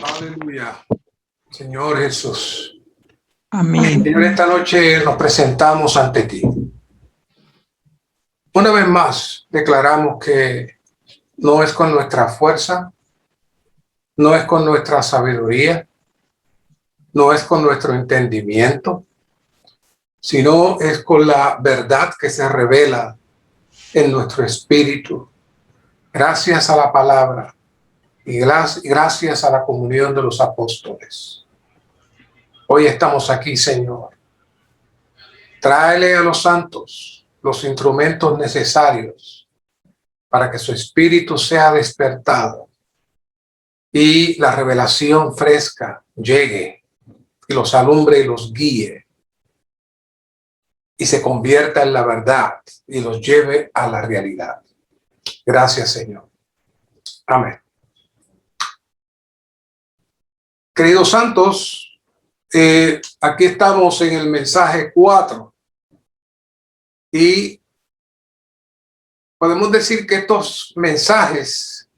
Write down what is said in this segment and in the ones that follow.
Aleluya, Señor Jesús. Amén. Señor, esta noche nos presentamos ante ti. Una vez más, declaramos que no es con nuestra fuerza, no es con nuestra sabiduría, no es con nuestro entendimiento, sino es con la verdad que se revela en nuestro espíritu, gracias a la palabra y gracias a la comunión de los apóstoles. Hoy estamos aquí, Señor. Tráele a los santos los instrumentos necesarios para que su espíritu sea despertado y la revelación fresca llegue y los alumbre y los guíe y se convierta en la verdad y los lleve a la realidad. Gracias, Señor. Amén. Queridos santos, aquí estamos en el mensaje 4 y podemos decir que estos mensajes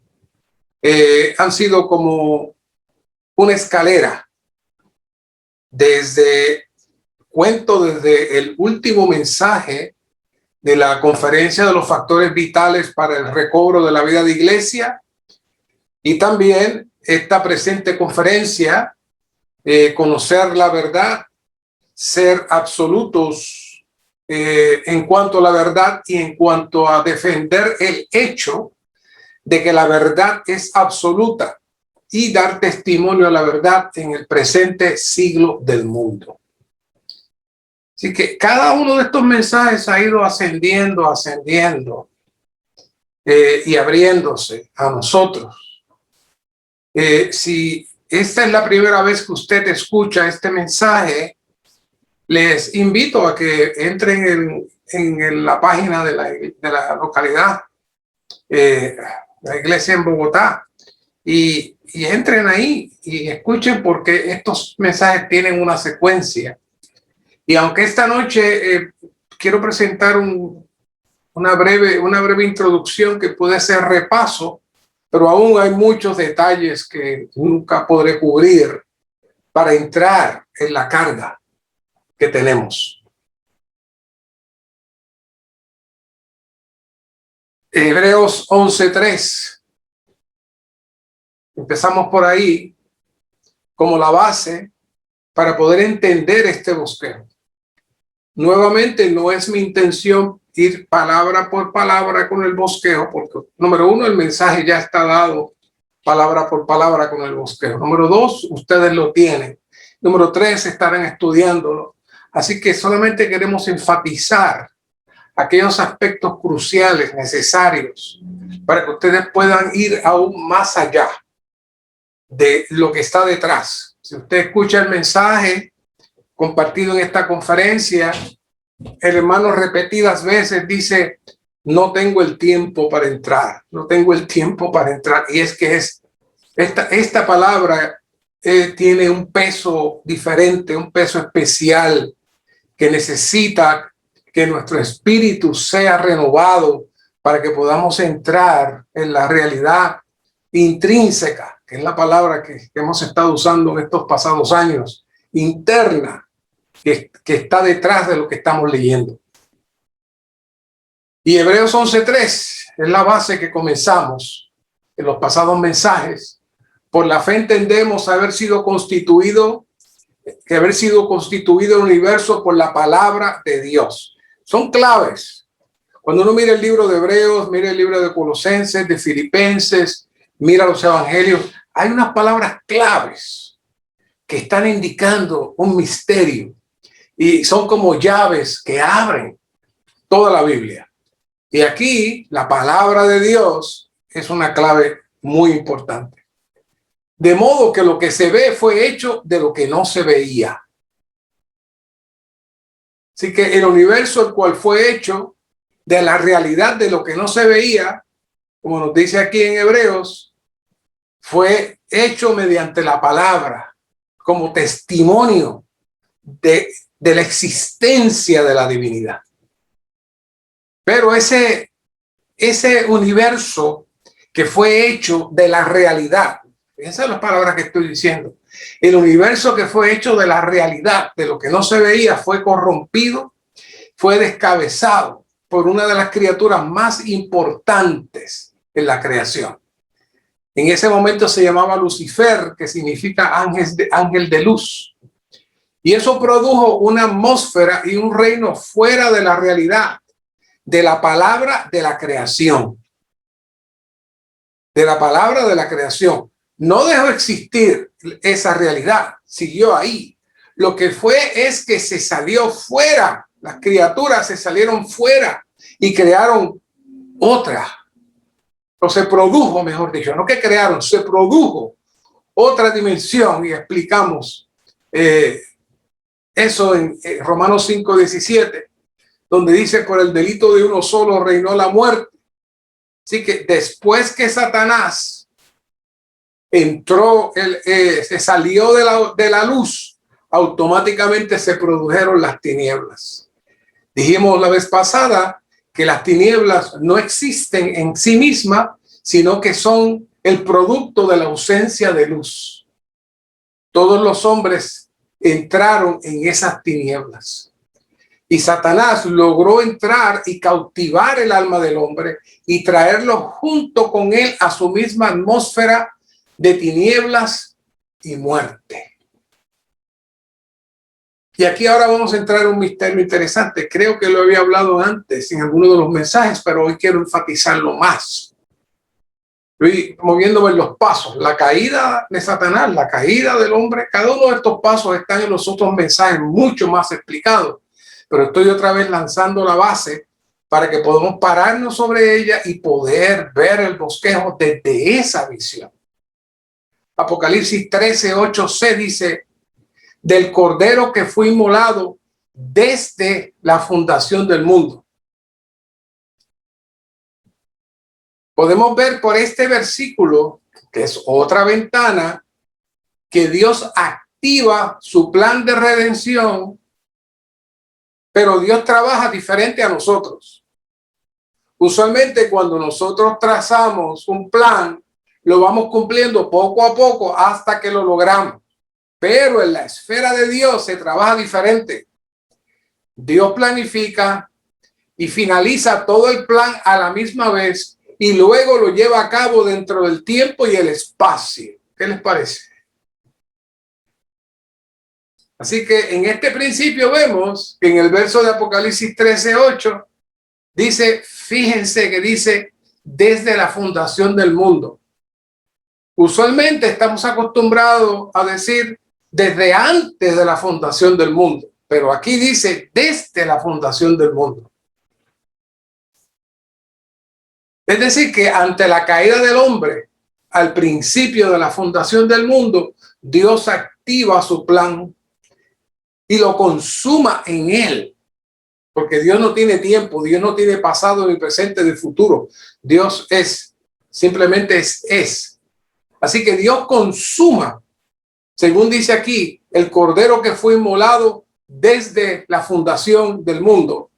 han sido como una escalera desde el último mensaje de la conferencia de los factores vitales para el recobro de la vida de iglesia y también esta presente conferencia, conocer la verdad, ser absolutos en cuanto a la verdad y en cuanto a defender el hecho de que la verdad es absoluta y dar testimonio a la verdad en el presente siglo del mundo. Así que cada uno de estos mensajes ha ido ascendiendo y abriéndose a nosotros. Si esta es la primera vez que usted escucha este mensaje, les invito a que entren en la página de la localidad, la iglesia en Bogotá, y entren ahí y escuchen, porque estos mensajes tienen una secuencia. Y aunque esta noche quiero presentar una breve introducción que puede ser repaso, pero aún hay muchos detalles que nunca podré cubrir para entrar en la carga que tenemos. Hebreos 11:3. Empezamos por ahí como la base para poder entender este bosquejo. Nuevamente, no es mi intención ir palabra por palabra con el bosquejo, porque número uno, el mensaje ya está dado palabra por palabra con el bosquejo. Número dos, ustedes lo tienen. Número tres, estarán estudiándolo. Así que solamente queremos enfatizar aquellos aspectos cruciales, necesarios, para que ustedes puedan ir aún más allá de lo que está detrás. Si usted escucha el mensaje compartido en esta conferencia, el hermano repetidas veces dice: no tengo el tiempo para entrar, no tengo el tiempo para entrar. Y es que esta palabra tiene un peso diferente, un peso especial, que necesita que nuestro espíritu sea renovado para que podamos entrar en la realidad intrínseca, que es la palabra que hemos estado usando en estos pasados años, interna, que está detrás de lo que estamos leyendo. Y Hebreos 11:3 es la base que comenzamos en los pasados mensajes. Por la fe entendemos haber sido constituido el universo por la palabra de Dios. Son claves. Cuando uno mira el libro de Hebreos, mira el libro de Colosenses, de Filipenses, mira los evangelios, hay unas palabras claves que están indicando un misterio y son como llaves que abren toda la Biblia. Y aquí la palabra de Dios es una clave muy importante. De modo que lo que se ve fue hecho de lo que no se veía. Así que el universo, el cual fue hecho de la realidad de lo que no se veía, como nos dice aquí en Hebreos, fue hecho mediante la palabra, como testimonio de la existencia de la divinidad. Pero ese universo que fue hecho de la realidad, Fíjense las palabras que estoy diciendo. El universo que fue hecho de la realidad, de lo que no se veía, fue corrompido, fue descabezado por una de las criaturas más importantes en la creación. En ese momento se llamaba Lucifer, que significa ángel de luz. Y eso produjo una atmósfera y un reino fuera de la realidad, de la palabra de la creación. De la palabra de la creación. No dejó existir esa realidad, siguió ahí. Lo que fue es que se salió fuera, las criaturas se salieron fuera y crearon otra. O se produjo, mejor dicho, no que crearon, se produjo otra dimensión y explicamos eso en Romanos 5:17, donde dice: por el delito de uno solo reinó la muerte. Así que después que Satanás entró, se salió de la luz, automáticamente se produjeron las tinieblas. Dijimos la vez pasada que las tinieblas no existen en sí mismas, sino que son el producto de la ausencia de luz. Todos los hombres entraron en esas tinieblas. Y Satanás logró entrar y cautivar el alma del hombre y traerlo junto con él a su misma atmósfera de tinieblas y muerte. Y aquí ahora vamos a entrar en un misterio interesante. Creo que lo había hablado antes en alguno de los mensajes, pero hoy quiero enfatizarlo más. Estoy moviéndome en los pasos. La caída de Satanás, la caída del hombre, cada uno de estos pasos están en los otros mensajes mucho más explicados. Pero estoy otra vez lanzando la base para que podamos pararnos sobre ella y poder ver el bosquejo desde esa visión. Apocalipsis 13:8c dice: del cordero que fue inmolado desde la fundación del mundo. Podemos ver por este versículo, que es otra ventana, que Dios activa su plan de redención, pero Dios trabaja diferente a nosotros. Usualmente cuando nosotros trazamos un plan, lo vamos cumpliendo poco a poco hasta que lo logramos. Pero en la esfera de Dios se trabaja diferente. Dios planifica y finaliza todo el plan a la misma vez y luego lo lleva a cabo dentro del tiempo y el espacio. ¿Qué les parece? Así que en este principio vemos que en el verso de Apocalipsis 13:8 dice, fíjense que dice, desde la fundación del mundo. Usualmente estamos acostumbrados a decir desde antes de la fundación del mundo, pero aquí dice desde la fundación del mundo. Es decir, que ante la caída del hombre, al principio de la fundación del mundo, Dios activa su plan y lo consuma en él, porque Dios no tiene tiempo, Dios no tiene pasado, ni presente, ni futuro. Dios es, simplemente es. Así que Dios consuma, según dice aquí, el cordero que fue inmolado desde la fundación del mundo.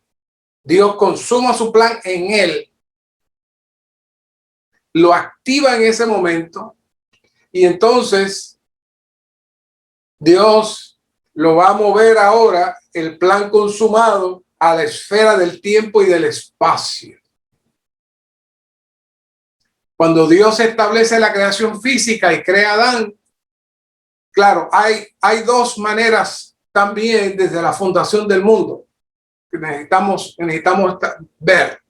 Dios consuma su plan en él, lo activa en ese momento y entonces Dios lo va a mover ahora, el plan consumado, a la esfera del tiempo y del espacio. Cuando Dios establece la creación física y crea a Adán, claro, hay dos maneras también desde la fundación del mundo que necesitamos ver.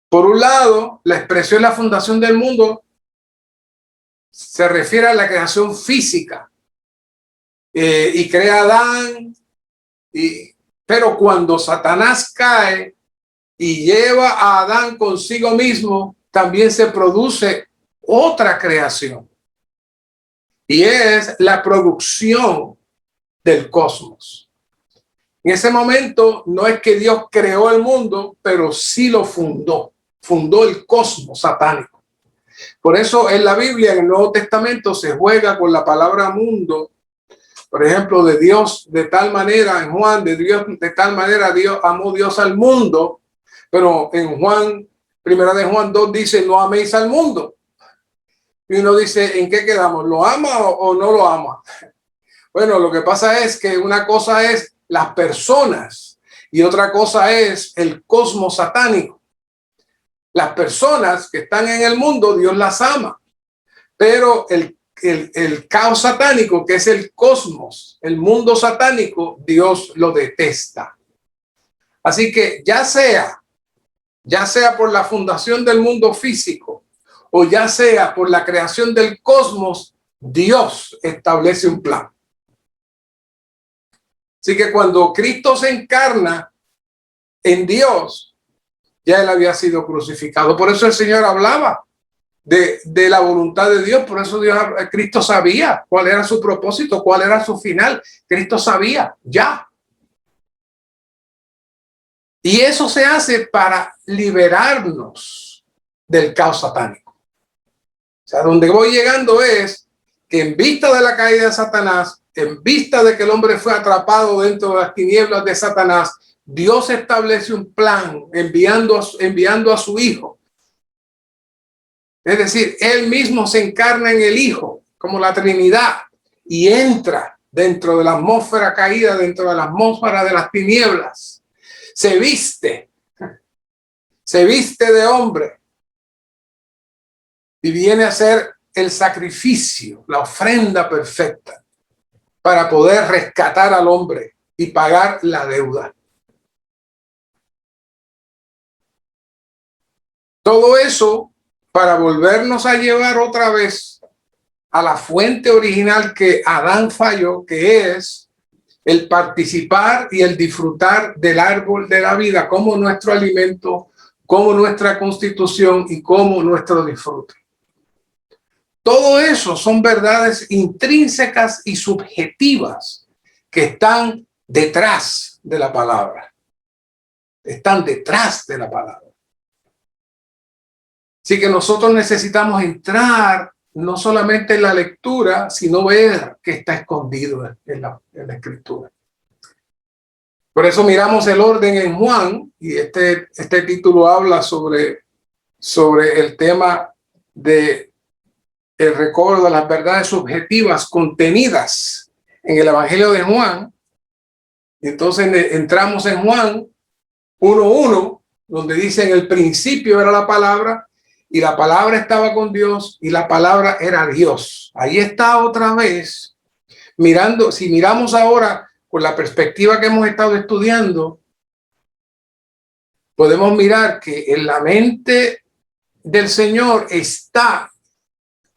Por un lado, la expresión la fundación del mundo se refiere a la creación física y crea a Adán, pero cuando Satanás cae y lleva a Adán consigo mismo, también se produce otra creación y es la producción del cosmos. En ese momento no es que Dios creó el mundo, pero sí lo fundó el cosmos satánico. Por eso en la Biblia, en el Nuevo Testamento, se juega con la palabra mundo. Por ejemplo, de Dios de tal manera, en Juan, de Dios de tal manera Dios amó Dios al mundo, pero en Juan, primera de Juan 2 dice, no améis al mundo. Y uno dice, ¿en qué quedamos? ¿Lo ama o no lo ama? Bueno, lo que pasa es que una cosa es las personas y otra cosa es el cosmos satánico. Las personas que están en el mundo, Dios las ama, pero el caos satánico, que es el cosmos, el mundo satánico, Dios lo detesta. Así que ya sea por la fundación del mundo físico o ya sea por la creación del cosmos, Dios establece un plan. Así que cuando Cristo se encarna en Dios, ya él había sido crucificado. Por eso el Señor hablaba de la voluntad de Dios. Por eso Cristo sabía cuál era su propósito, cuál era su final. Cristo sabía ya. Y eso se hace para liberarnos del caos satánico. O sea, donde voy llegando es que en vista de la caída de Satanás, en vista de que el hombre fue atrapado dentro de las tinieblas de Satanás, Dios establece un plan enviando a su Hijo. Es decir, Él mismo se encarna en el Hijo, como la Trinidad, y entra dentro de la atmósfera caída, dentro de la atmósfera de las tinieblas. Se viste de hombre y viene a ser el sacrificio, la ofrenda perfecta para poder rescatar al hombre y pagar la deuda. Todo eso para volvernos a llevar otra vez a la fuente original que Adán falló, que es el participar y el disfrutar del árbol de la vida como nuestro alimento, como nuestra constitución y como nuestro disfrute. Todo eso son verdades intrínsecas y subjetivas que están detrás de la palabra. Están detrás de la palabra. Así que nosotros necesitamos entrar no solamente en la lectura, sino ver qué está escondido en la escritura. Por eso miramos el orden en Juan, y este título habla sobre el tema de el recobro de las verdades subjetivas contenidas en el Evangelio de Juan. Entonces entramos en Juan 1:1, donde dice: en el principio era la palabra, y la palabra estaba con Dios, y la palabra era Dios. Ahí está otra vez, mirando. Si miramos ahora con la perspectiva que hemos estado estudiando, podemos mirar que en la mente del Señor está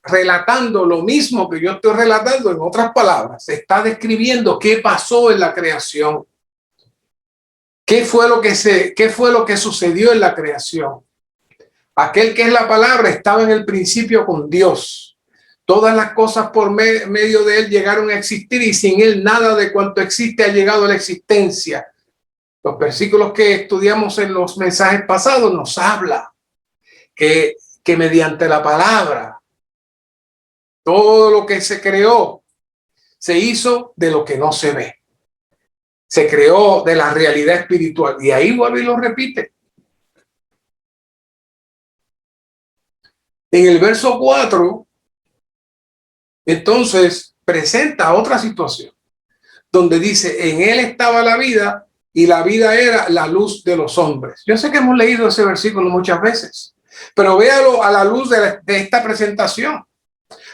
relatando lo mismo que yo estoy relatando. En otras palabras, se está describiendo qué pasó en la creación. ¿Qué fue lo que sucedió en la creación? Aquel que es la palabra estaba en el principio con Dios. Todas las cosas por medio de él llegaron a existir, y sin él nada de cuanto existe ha llegado a la existencia. Los versículos que estudiamos en los mensajes pasados nos habla que mediante la palabra todo lo que se creó se hizo de lo que no se ve. Se creó de la realidad espiritual. Y ahí vuelve y lo repite. En el verso 4, entonces presenta otra situación, donde dice: en él estaba la vida, y la vida era la luz de los hombres. Yo sé que hemos leído ese versículo muchas veces, pero véalo a la luz de esta presentación.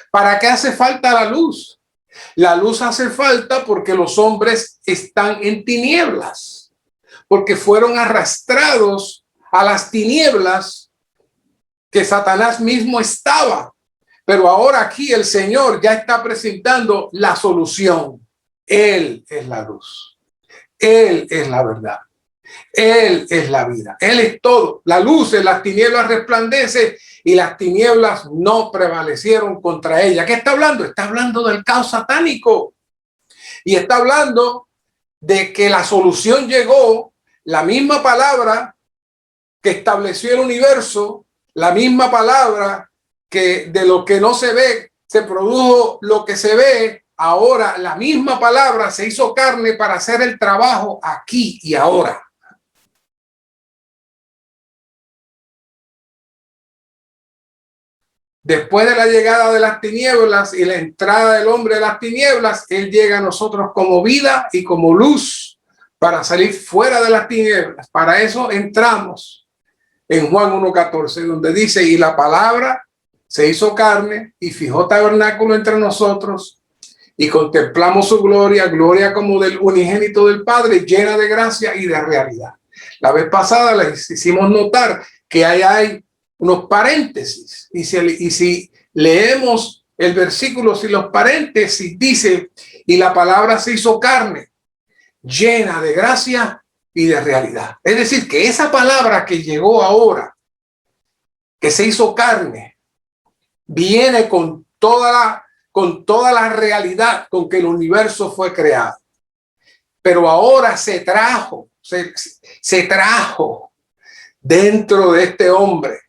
¿Para qué hace falta la luz? La luz hace falta porque los hombres están en tinieblas, porque fueron arrastrados a las tinieblas que Satanás mismo estaba. Pero ahora aquí el Señor ya está presentando la solución. Él es la luz. Él es la verdad. Él es la vida. Él es todo. La luz en las tinieblas resplandece, y las tinieblas no prevalecieron contra ella. ¿Qué está hablando? Está hablando del caos satánico. Y está hablando de que la solución llegó. La misma palabra que estableció el universo, la misma palabra que de lo que no se ve se produjo lo que se ve. Ahora la misma palabra se hizo carne para hacer el trabajo aquí y ahora. Después de la llegada de las tinieblas y la entrada del hombre de las tinieblas, Él llega a nosotros como vida y como luz para salir fuera de las tinieblas. Para eso entramos en Juan 1:14, donde dice, y la palabra se hizo carne y fijó tabernáculo entre nosotros y contemplamos su gloria, gloria como del unigénito del Padre, llena de gracia y de realidad. La vez pasada les hicimos notar que hay unos paréntesis, y si leemos el versículo sin los paréntesis, dice, y la palabra se hizo carne, llena de gracia y de realidad. Es decir, que esa palabra que llegó ahora, que se hizo carne, viene con toda la realidad con que el universo fue creado. Pero ahora se trajo dentro de este hombre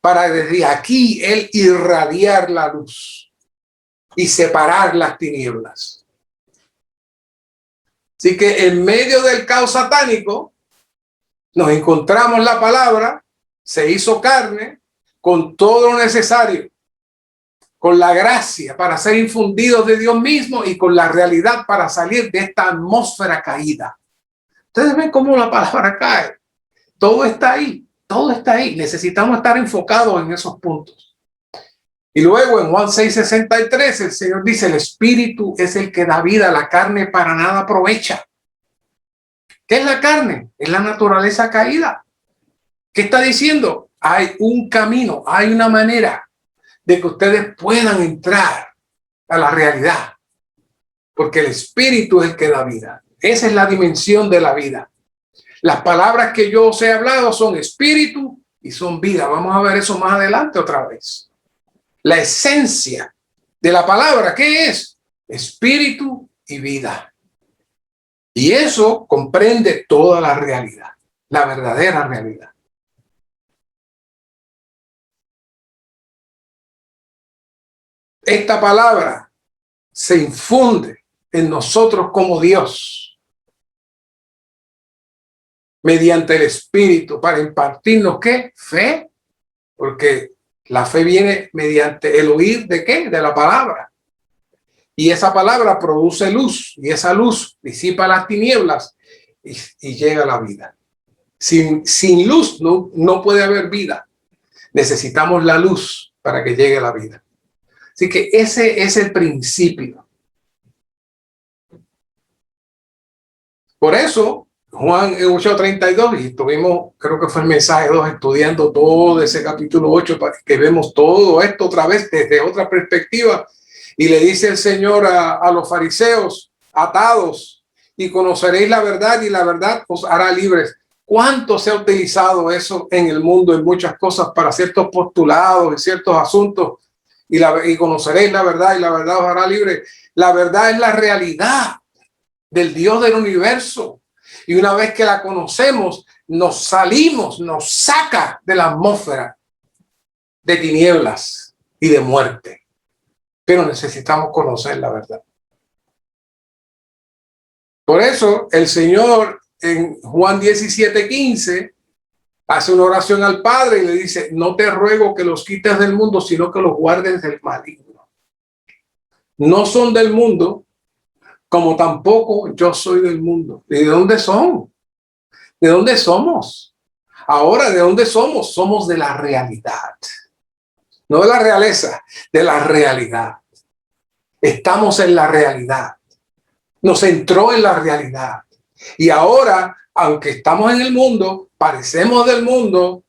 para desde aquí él irradiar la luz y separar las tinieblas. Así que en medio del caos satánico nos encontramos la palabra, se hizo carne con todo lo necesario, con la gracia para ser infundidos de Dios mismo y con la realidad para salir de esta atmósfera caída. Ustedes ven cómo la palabra cae. Todo está ahí, todo está ahí. Necesitamos estar enfocados en esos puntos. Y luego en Juan 6:63 el Señor dice, el Espíritu es el que da vida, la carne para nada aprovecha. ¿Qué es la carne? Es la naturaleza caída. ¿Qué está diciendo? Hay un camino, hay una manera de que ustedes puedan entrar a la realidad. Porque el Espíritu es el que da vida. Esa es la dimensión de la vida. Las palabras que yo os he hablado son espíritu y son vida. Vamos a ver eso más adelante otra vez. La esencia de la palabra, ¿qué es? Espíritu y vida. Y eso comprende toda la realidad, la verdadera realidad. Esta palabra se infunde en nosotros como Dios mediante el Espíritu para impartirnos ¿qué? Fe, porque la fe viene mediante el oír ¿de qué? De la palabra. Y esa palabra produce luz y esa luz disipa las tinieblas y llega a la vida. Sin luz no puede haber vida. Necesitamos la luz para que llegue la vida. Así que ese es el principio. Por eso, Juan 8:32, y estuvimos, creo que fue el mensaje 2, estudiando todo ese capítulo 8, para que vemos todo esto otra vez desde otra perspectiva. Y le dice el Señor a los fariseos, atados, y conoceréis la verdad, y la verdad os hará libres. ¿Cuánto se ha utilizado eso en el mundo, en muchas cosas, para ciertos postulados, en ciertos asuntos? Y conoceréis la verdad, y la verdad os hará libre. La verdad es la realidad del Dios del universo. Y una vez que la conocemos, nos saca de la atmósfera de tinieblas y de muerte. Pero necesitamos conocer la verdad. Por eso el Señor en Juan 17:15 hace una oración al Padre y le dice, no te ruego que los quites del mundo, sino que los guardes del maligno. No son del mundo, como tampoco yo soy del mundo. ¿De dónde son? ¿De dónde somos? Ahora, ¿de dónde somos? Somos de la realidad. No de la realeza, de la realidad. Estamos en la realidad. Nos entró en la realidad. Y ahora, aunque estamos en el mundo, parecemos del mundo,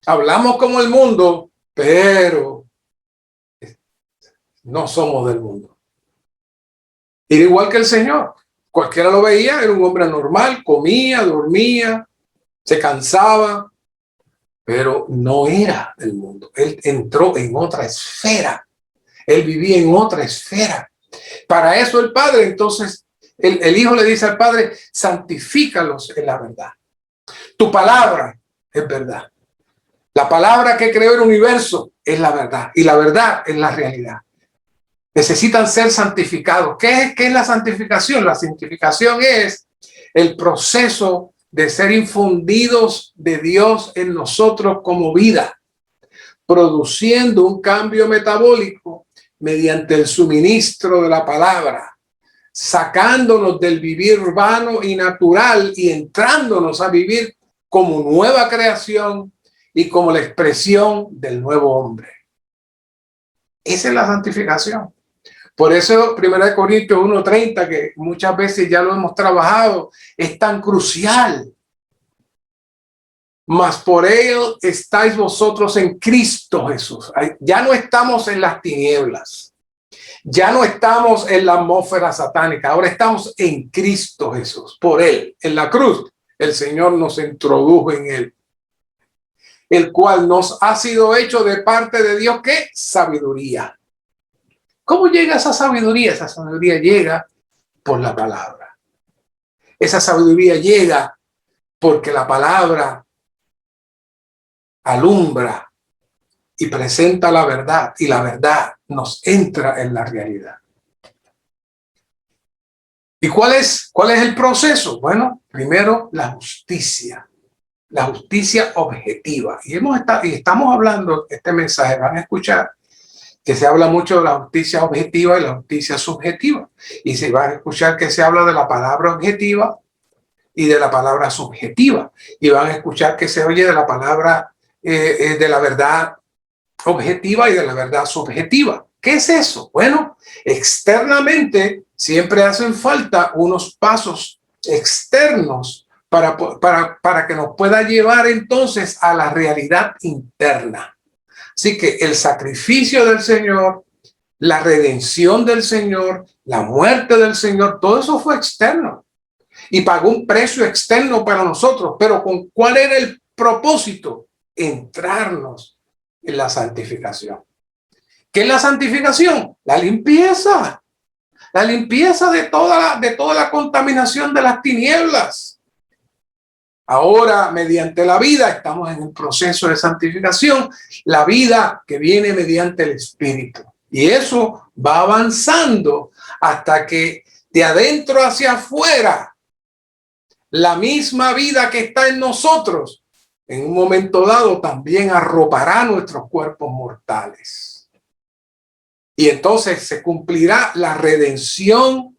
hablamos como el mundo, pero no somos del mundo. Era igual que el Señor. Cualquiera lo veía, era un hombre normal, comía, dormía, se cansaba, pero no era del mundo. Él entró en otra esfera. Él vivía en otra esfera. Para eso el Padre, entonces, el Hijo le dice al Padre, santifícalos en la verdad. Tu palabra es verdad. La palabra que creó el universo es la verdad. Y la verdad es la realidad. Necesitan ser santificados. ¿Qué es la santificación? La santificación es el proceso de ser infundidos de Dios en nosotros como vida. produciendo un cambio metabólico mediante el suministro de la palabra, sacándonos del vivir urbano y natural y entrándonos a vivir como nueva creación y como la expresión del nuevo hombre. Esa es la santificación. Por eso 1 Corintios 1:30, que muchas veces ya lo hemos trabajado, es tan crucial. Mas por él estáis vosotros en Cristo Jesús. Ya no estamos en las tinieblas. Ya no estamos en la atmósfera satánica. Ahora estamos en Cristo Jesús. Por él, en la cruz, el Señor nos introdujo en él. El cual nos ha sido hecho de parte de Dios. ¿Qué? Sabiduría. ¿Cómo llega esa sabiduría? Esa sabiduría llega por la palabra. Esa sabiduría llega porque la palabra alumbra y presenta la verdad, y la verdad nos entra en la realidad. ¿Y cuál es el proceso? Bueno, primero la justicia objetiva. Y estamos hablando, este mensaje van a escuchar que se habla mucho de la justicia objetiva y la justicia subjetiva. Y se van a escuchar que se habla de la palabra objetiva y de la palabra subjetiva. Y van a escuchar que se oye de la palabra de la verdad objetiva y de la verdad subjetiva. ¿Qué es eso? Bueno, externamente siempre hacen falta unos pasos externos para que nos pueda llevar entonces a la realidad interna. Así que el sacrificio del Señor, la redención del Señor, la muerte del Señor, todo eso fue externo y pagó un precio externo para nosotros. Pero ¿cuál era el propósito? Entrarnos en la santificación. ¿Qué es la santificación? La limpieza de toda la contaminación de las tinieblas. Ahora, mediante la vida, estamos en un proceso de santificación, la vida que viene mediante el Espíritu. Y eso va avanzando hasta que de adentro hacia afuera, la misma vida que está en nosotros, en un momento dado también arropará nuestros cuerpos mortales. Y entonces se cumplirá la redención,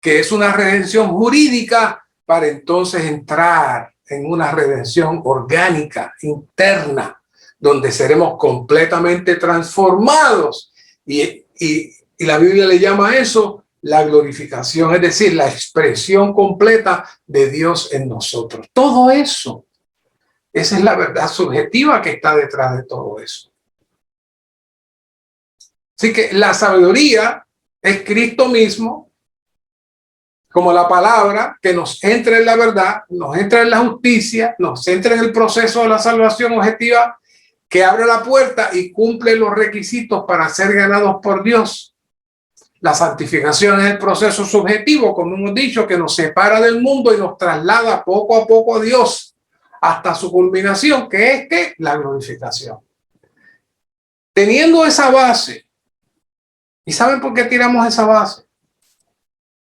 que es una redención jurídica, para entonces entrar en una redención orgánica, interna, donde seremos completamente transformados. Y la Biblia le llama a eso la glorificación, es decir, la expresión completa de Dios en nosotros. Todo eso, esa es la verdad subjetiva que está detrás de todo eso. Así que la sabiduría es Cristo mismo, como la palabra que nos entra en la verdad, nos entra en la justicia, nos entra en el proceso de la salvación objetiva, que abre la puerta y cumple los requisitos para ser ganados por Dios. La santificación es el proceso subjetivo, como hemos dicho, que nos separa del mundo y nos traslada poco a poco a Dios hasta su culminación, que es la glorificación. Teniendo esa base, ¿y saben por qué tiramos esa base?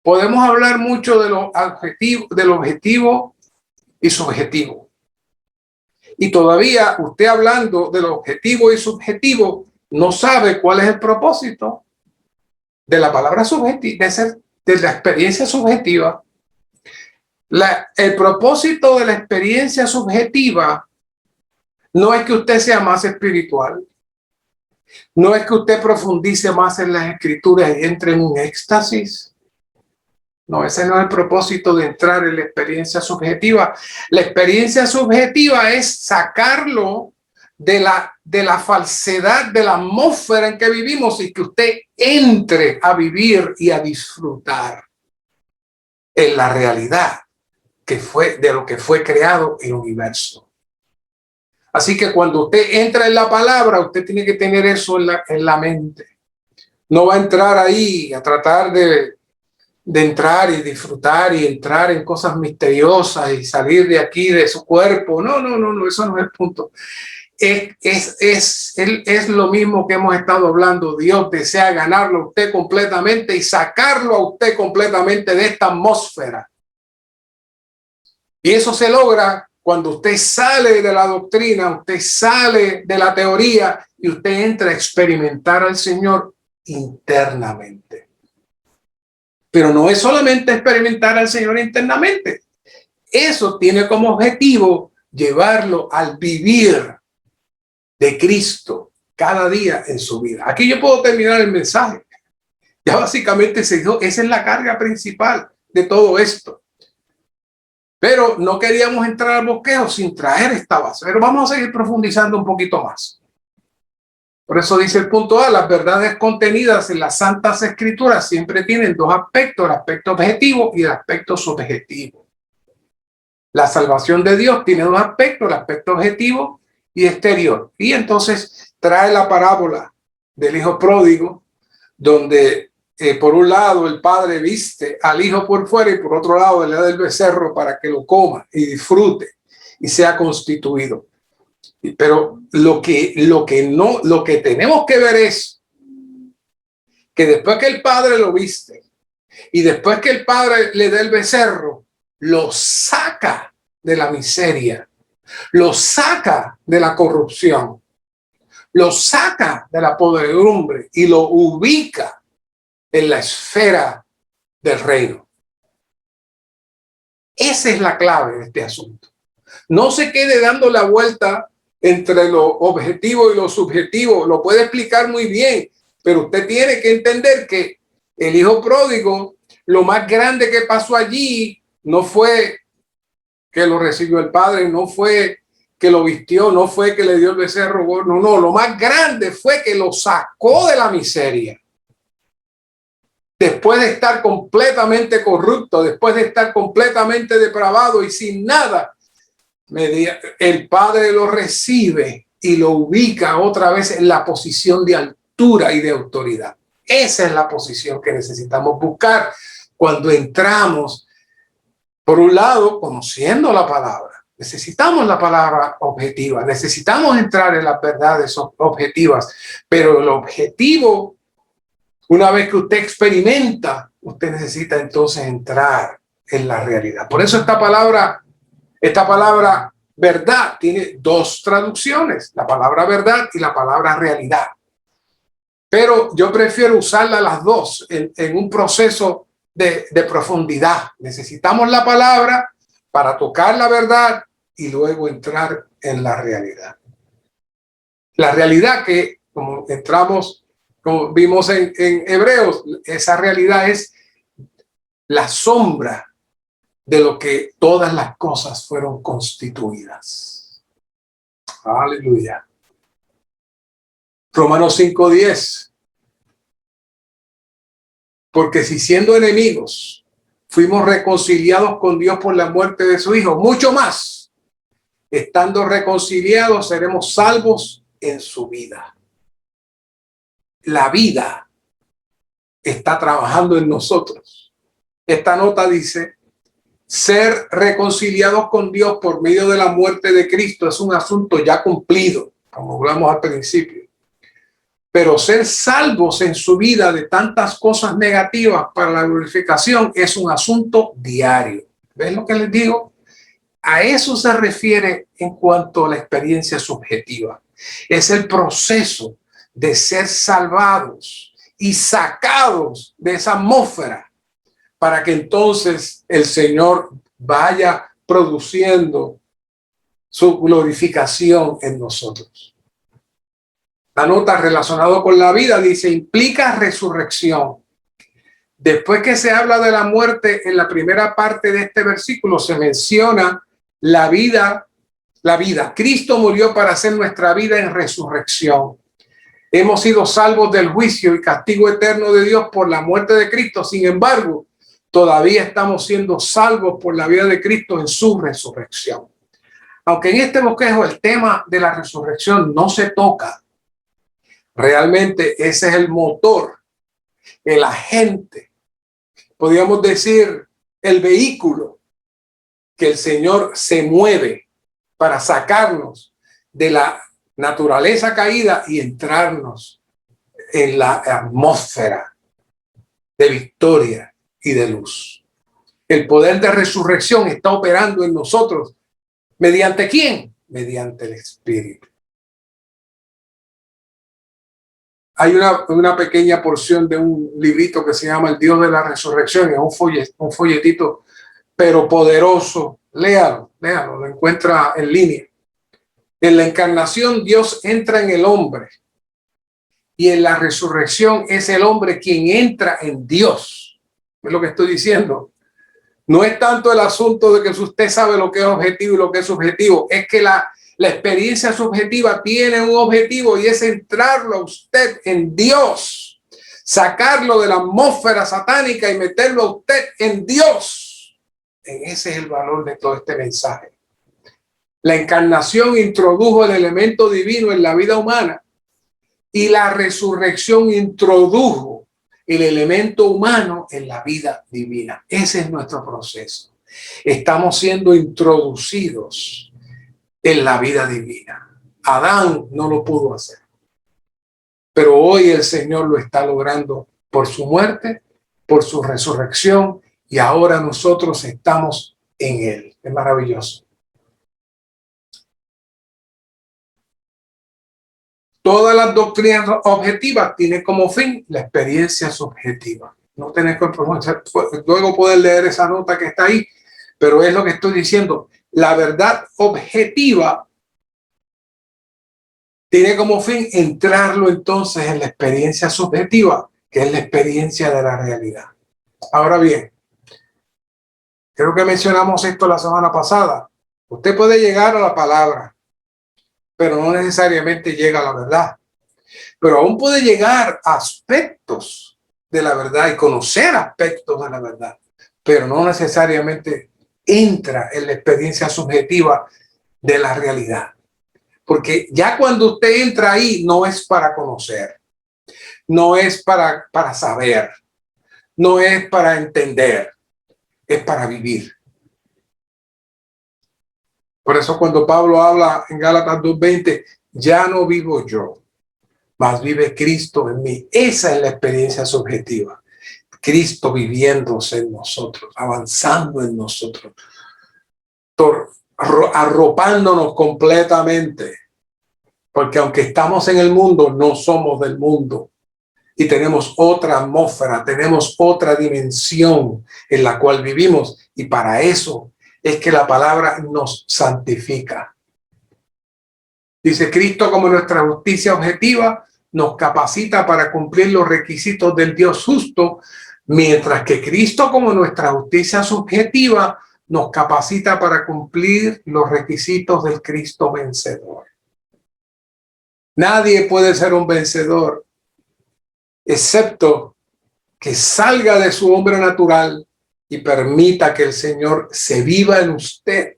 Podemos hablar mucho de lo objetivo y subjetivo. Y todavía usted, hablando de lo objetivo y subjetivo, no sabe cuál es el propósito de la palabra subjetiva, de la experiencia subjetiva. El propósito de la experiencia subjetiva no es que usted sea más espiritual, no es que usted profundice más en las escrituras y entre en un éxtasis. No, ese no es el propósito de entrar en la experiencia subjetiva. La experiencia subjetiva es sacarlo de la falsedad, de la atmósfera en que vivimos, y que usted entre a vivir y a disfrutar en la realidad de lo que fue creado el universo. Así que cuando usted entra en la palabra, usted tiene que tener eso en la mente. No va a entrar ahí a tratar de entrar y disfrutar y entrar en cosas misteriosas y salir de aquí, de su cuerpo. No, eso no es el punto. Es lo mismo que hemos estado hablando. Dios desea ganarlo a usted completamente y sacarlo a usted completamente de esta atmósfera. Y eso se logra cuando usted sale de la doctrina, usted sale de la teoría y usted entra a experimentar al Señor internamente. Pero no es solamente experimentar al Señor internamente. Eso tiene como objetivo llevarlo al vivir de Cristo cada día en su vida. Aquí yo puedo terminar el mensaje. Ya básicamente se dijo, esa es la carga principal de todo esto. Pero no queríamos entrar al bosquejo sin traer esta base. Pero vamos a seguir profundizando un poquito más. Por eso dice el punto A, las verdades contenidas en las Santas Escrituras siempre tienen dos aspectos, el aspecto objetivo y el aspecto subjetivo. La salvación de Dios tiene dos aspectos, el aspecto objetivo y exterior. Y entonces trae la parábola del hijo pródigo, donde por un lado el padre viste al hijo por fuera y por otro lado le da el becerro para que lo coma y disfrute y sea constituido. Pero lo que tenemos que ver es que después que el padre lo viste y después que el padre le da el becerro, lo saca de la miseria, lo saca de la corrupción, lo saca de la podredumbre y lo ubica en la esfera del reino. Esa es la clave de este asunto. No se quede dando la vuelta entre lo objetivo y lo subjetivo. Lo puede explicar muy bien, pero usted tiene que entender que el hijo pródigo, lo más grande que pasó allí no fue que lo recibió el padre, no fue que lo vistió, no fue que le dio el becerro, no, lo más grande fue que lo sacó de la miseria. Después de estar completamente corrupto, después de estar completamente depravado y sin nada, el Padre lo recibe y lo ubica otra vez en la posición de altura y de autoridad. Esa es la posición que necesitamos buscar cuando entramos, por un lado, conociendo la palabra. Necesitamos la palabra objetiva, necesitamos entrar en las verdades objetivas, pero el objetivo, una vez que usted experimenta, usted necesita entonces entrar en la realidad. Por eso esta palabra verdad tiene dos traducciones, la palabra verdad y la palabra realidad. Pero yo prefiero usarla las dos en un proceso de profundidad. Necesitamos la palabra para tocar la verdad y luego entrar en la realidad. La realidad que, como vimos en Hebreos, esa realidad es la sombra de lo que todas las cosas fueron constituidas. Aleluya. Romanos 5:10. Porque si siendo enemigos fuimos reconciliados con Dios por la muerte de su Hijo, mucho más, estando reconciliados, seremos salvos en su vida. La vida está trabajando en nosotros. Esta nota dice: ser reconciliados con Dios por medio de la muerte de Cristo es un asunto ya cumplido, como hablamos al principio. Pero ser salvos en su vida de tantas cosas negativas para la glorificación es un asunto diario. ¿Ven lo que les digo? A eso se refiere en cuanto a la experiencia subjetiva. Es el proceso de ser salvados y sacados de esa atmósfera para que entonces el Señor vaya produciendo su glorificación en nosotros. La nota relacionada con la vida dice, implica resurrección. Después que se habla de la muerte, en la primera parte de este versículo se menciona la vida. Cristo murió para hacer nuestra vida en resurrección. Hemos sido salvos del juicio y castigo eterno de Dios por la muerte de Cristo. Sin embargo, todavía estamos siendo salvos por la vida de Cristo en su resurrección. Aunque en este bosquejo el tema de la resurrección no se toca, realmente ese es el motor, el agente, podríamos decir el vehículo que el Señor se mueve para sacarnos de la naturaleza caída y entrarnos en la atmósfera de victoria y de luz. El poder de resurrección está operando en nosotros ¿Mediante quién? Mediante el Espíritu. Hay una pequeña porción de un librito que se llama El Dios de la Resurrección. Es un folletito, pero poderoso. Léalo, lo encuentra en línea. En la encarnación, Dios entra en el hombre. Y en la resurrección es el hombre quien entra en Dios. Es lo que estoy diciendo. No es tanto el asunto de que usted sabe lo que es objetivo y lo que es subjetivo. Es que la experiencia subjetiva tiene un objetivo y es entrarlo a usted en Dios. Sacarlo de la atmósfera satánica y meterlo a usted en Dios. Ese es el valor de todo este mensaje. La encarnación introdujo el elemento divino en la vida humana y la resurrección introdujo el elemento humano en la vida divina. Ese es nuestro proceso. Estamos siendo introducidos en la vida divina. Adán no lo pudo hacer, pero hoy el Señor lo está logrando por su muerte, por su resurrección, y ahora nosotros estamos en Él. Es maravilloso. Todas las doctrinas objetivas tienen como fin la experiencia subjetiva. No tenés que luego poder leer esa nota que está ahí, pero es lo que estoy diciendo. La verdad objetiva tiene como fin entrarlo entonces en la experiencia subjetiva, que es la experiencia de la realidad. Ahora bien, creo que mencionamos esto la semana pasada. Usted puede llegar a la palabra, pero no necesariamente llega a la verdad. Pero aún puede llegar a aspectos de la verdad y conocer aspectos de la verdad, pero no necesariamente entra en la experiencia subjetiva de la realidad. Porque ya cuando usted entra ahí, no es para conocer, no es para saber, no es para entender, es para vivir. Por eso cuando Pablo habla en Gálatas 2:20, ya no vivo yo, mas vive Cristo en mí. Esa es la experiencia subjetiva. Cristo viviéndose en nosotros, avanzando en nosotros, arropándonos completamente. Porque aunque estamos en el mundo, no somos del mundo. Y tenemos otra atmósfera, tenemos otra dimensión en la cual vivimos. Y para eso es que la palabra nos santifica. Dice Cristo como nuestra justicia objetiva nos capacita para cumplir los requisitos del Dios justo, mientras que Cristo como nuestra justicia subjetiva nos capacita para cumplir los requisitos del Cristo vencedor. Nadie puede ser un vencedor excepto que salga de su hombre natural y permita que el Señor se viva en usted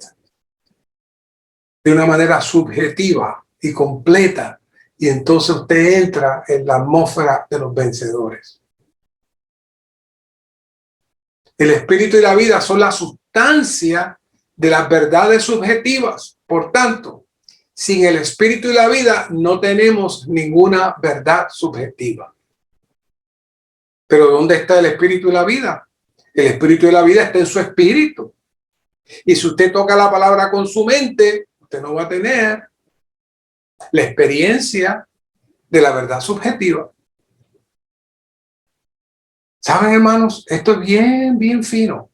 de una manera subjetiva y completa. Y entonces usted entra en la atmósfera de los vencedores. El espíritu y la vida son la sustancia de las verdades subjetivas. Por tanto, sin el espíritu y la vida no tenemos ninguna verdad subjetiva. Pero ¿dónde está el espíritu y la vida? El espíritu y la vida está en su espíritu. Y si usted toca la palabra con su mente, usted no va a tener la experiencia de la verdad subjetiva. ¿Saben, hermanos? Esto es bien, bien fino.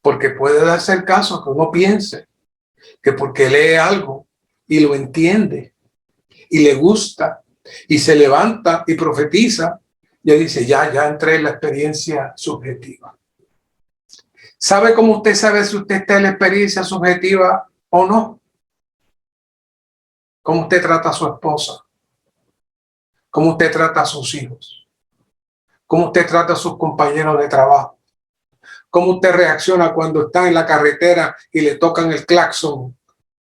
Porque puede darse el caso que uno piense que porque lee algo y lo entiende y le gusta y se levanta y profetiza, ya dice, ya entré en la experiencia subjetiva. ¿Sabe cómo usted sabe si usted está en la experiencia subjetiva o no? ¿Cómo usted trata a su esposa? ¿Cómo usted trata a sus hijos? ¿Cómo usted trata a sus compañeros de trabajo? ¿Cómo usted reacciona cuando está en la carretera y le tocan el claxon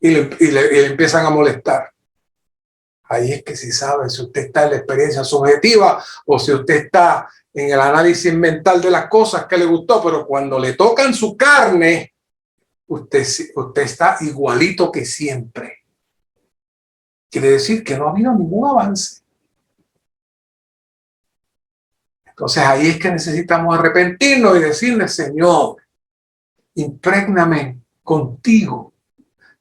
y le empiezan a molestar? Ahí es que sí sabe si usted está en la experiencia subjetiva o si usted está en el análisis mental de las cosas que le gustó, pero cuando le tocan su carne, usted está igualito que siempre. Quiere decir que no ha habido ningún avance. Entonces ahí es que necesitamos arrepentirnos y decirle, Señor, imprégname contigo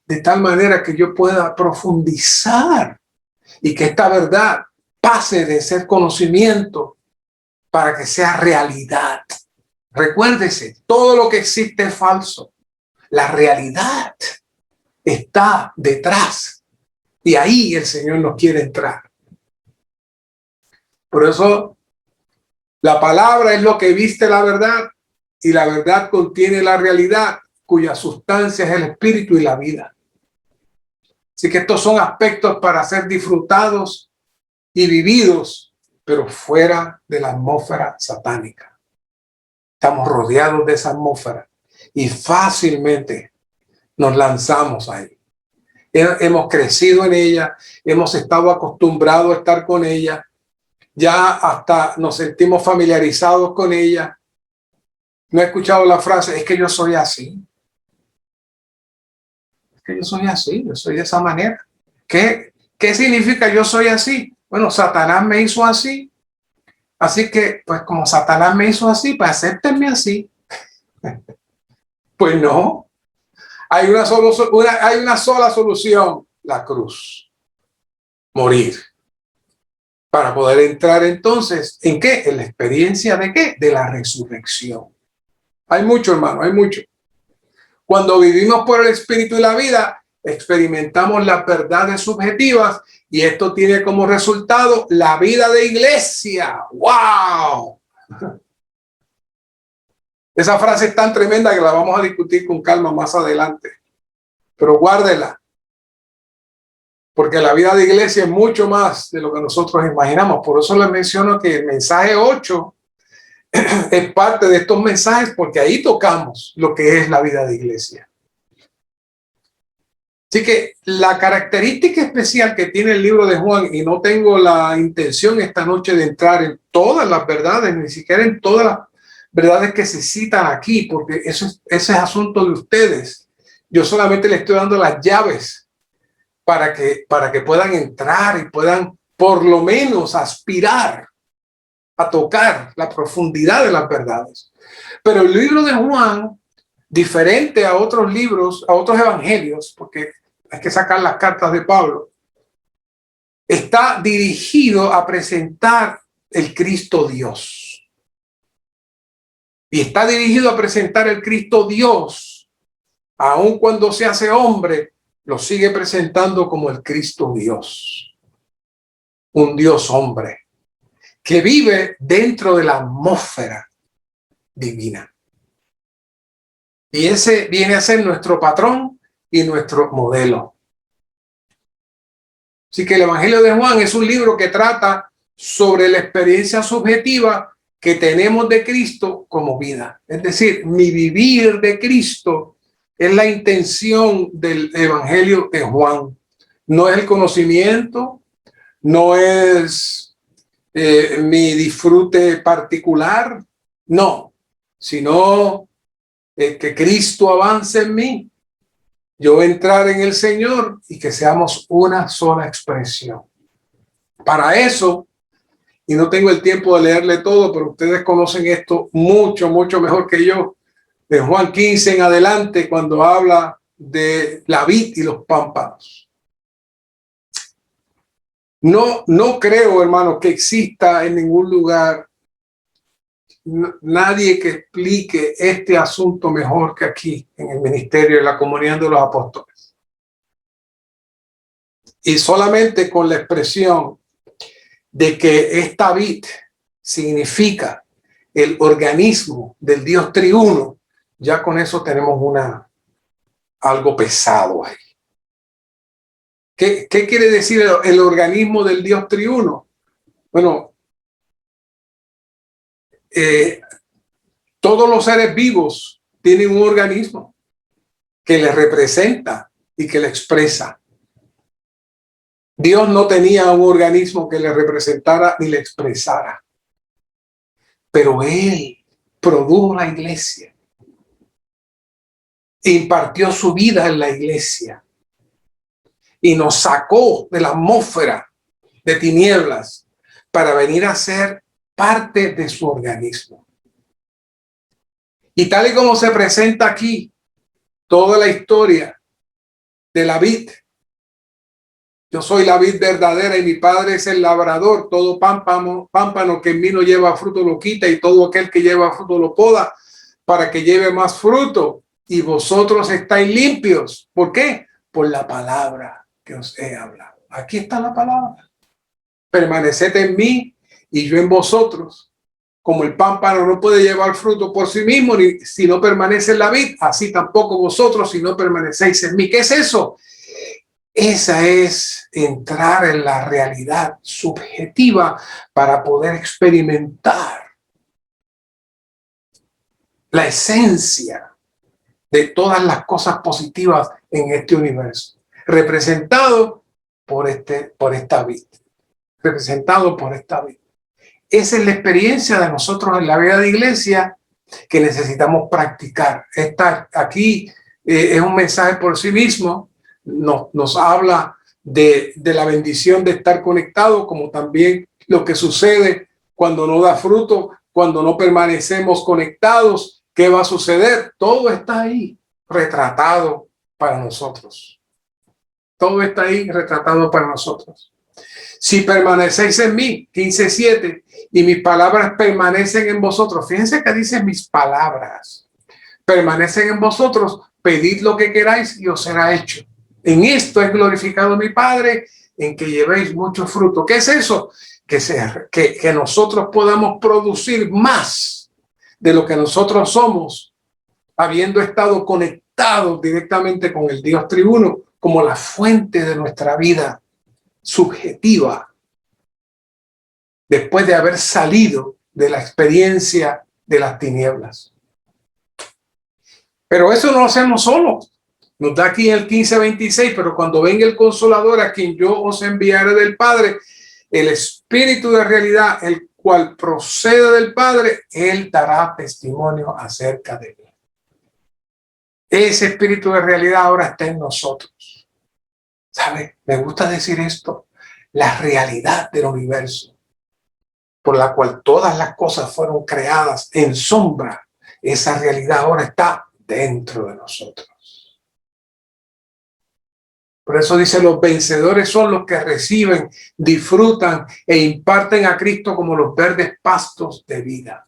de tal manera que yo pueda profundizar y que esta verdad pase de ser conocimiento para que sea realidad. Recuérdese, todo lo que existe es falso. La realidad está detrás y ahí el Señor nos quiere entrar. Por eso la palabra es lo que viste la verdad y la verdad contiene la realidad, cuya sustancia es el espíritu y la vida. Así que estos son aspectos para ser disfrutados y vividos, pero fuera de la atmósfera satánica. Estamos rodeados de esa atmósfera y fácilmente nos lanzamos ahí. Hemos crecido en ella, hemos estado acostumbrados a estar con ella, ya hasta nos sentimos familiarizados con ella. No he escuchado la frase, es que yo soy así. Es que yo soy así, yo soy de esa manera. ¿Qué significa yo soy así? Bueno, Satanás me hizo así. Así que, pues como Satanás me hizo así, pues acéptenme así. Pues no. Hay una sola solución, la cruz. Morir. Para poder entrar entonces, ¿en qué? En la experiencia de qué? De la resurrección. Hay mucho, hermano, hay mucho. Cuando vivimos por el Espíritu y la vida, experimentamos las verdades subjetivas y esto tiene como resultado la vida de iglesia. ¡Wow! Esa frase es tan tremenda que la vamos a discutir con calma más adelante. Pero guárdela. Porque la vida de iglesia es mucho más de lo que nosotros imaginamos. Por eso les menciono que el mensaje 8 es parte de estos mensajes, porque ahí tocamos lo que es la vida de iglesia. Así que la característica especial que tiene el libro de Juan, y no tengo la intención esta noche de entrar en todas las verdades, ni siquiera en todas las verdades que se citan aquí, porque ese es asunto de ustedes. Yo solamente les estoy dando las llaves para que puedan entrar y puedan por lo menos aspirar a tocar la profundidad de las verdades. Pero el libro de Juan, diferente a otros libros, a otros evangelios, porque hay que sacar las cartas de Pablo, está dirigido a presentar el Cristo Dios. Y está dirigido a presentar el Cristo Dios, aun cuando se hace hombre, lo sigue presentando como el Cristo Dios, un Dios hombre, que vive dentro de la atmósfera divina. Y ese viene a ser nuestro patrón y nuestro modelo. Así que el Evangelio de Juan es un libro que trata sobre la experiencia subjetiva que tenemos de Cristo como vida. Es decir, mi vivir de Cristo es la intención del Evangelio de Juan. No es el conocimiento, no es mi disfrute particular, no, sino que Cristo avance en mí, yo entrar en el Señor y que seamos una sola expresión. Para eso, y no tengo el tiempo de leerle todo, pero ustedes conocen esto mucho, mucho mejor que yo, de Juan 15 en adelante, cuando habla de la vid y los pámpanos. No creo, hermano, que exista en ningún lugar nadie que explique este asunto mejor que aquí en el ministerio de la comunión de los apóstoles. Y solamente con la expresión de que esta vid significa el organismo del Dios triuno, ya con eso tenemos algo pesado ahí. ¿Qué quiere decir el organismo del Dios triuno? Bueno, todos los seres vivos tienen un organismo que les representa y que le expresa. Dios no tenía un organismo que le representara ni le expresara, pero Él produjo la iglesia, impartió su vida en la iglesia y nos sacó de la atmósfera de tinieblas para venir a ser parte de su organismo. Y tal y como se presenta aquí, toda la historia de la vid. Yo soy la vid verdadera y mi Padre es el labrador. Todo pámpano que en mí no lleva fruto lo quita, y todo aquel que lleva fruto lo poda para que lleve más fruto. Y vosotros estáis limpios. ¿Por qué? Por la palabra que os he hablado. Aquí está la palabra. Permaneced en mí y yo en vosotros. Como el pámpano no puede llevar fruto por sí mismo ni si no permanece en la vid, así tampoco vosotros si no permanecéis en mí. ¿Qué es eso? Esa es entrar en la realidad subjetiva para poder experimentar la esencia de todas las cosas positivas en este universo, representado por esta vid, representado por esta vid. Esa es la experiencia de nosotros en la vida de iglesia que necesitamos practicar. Aquí es un mensaje por sí mismo. Nos habla de la bendición de estar conectado, como también lo que sucede cuando no da fruto, cuando no permanecemos conectados. ¿Qué va a suceder? Todo está ahí retratado para nosotros. Todo está ahí retratado para nosotros. Si permanecéis en mí, 15:7, y mis palabras permanecen en vosotros. Fíjense que dice mis palabras. Permanecen en vosotros, pedid lo que queráis y os será hecho. En esto es glorificado mi Padre, en que llevéis mucho fruto. ¿Qué es eso? Que nosotros podamos producir más de lo que nosotros somos, habiendo estado conectados directamente con el Dios triuno, como la fuente de nuestra vida subjetiva, después de haber salido de la experiencia de las tinieblas. Pero eso no lo hacemos solos. Nos da aquí el 15:26, pero cuando venga el Consolador, a quien yo os enviaré del Padre, el Espíritu de realidad, el cual procede del Padre, él dará testimonio acerca de mí. Ese Espíritu de realidad ahora está en nosotros. ¿Sabe? Me gusta decir esto. La realidad del universo, por la cual todas las cosas fueron creadas en sombra, esa realidad ahora está dentro de nosotros. Por eso dice, los vencedores son los que reciben, disfrutan e imparten a Cristo como los verdes pastos de vida.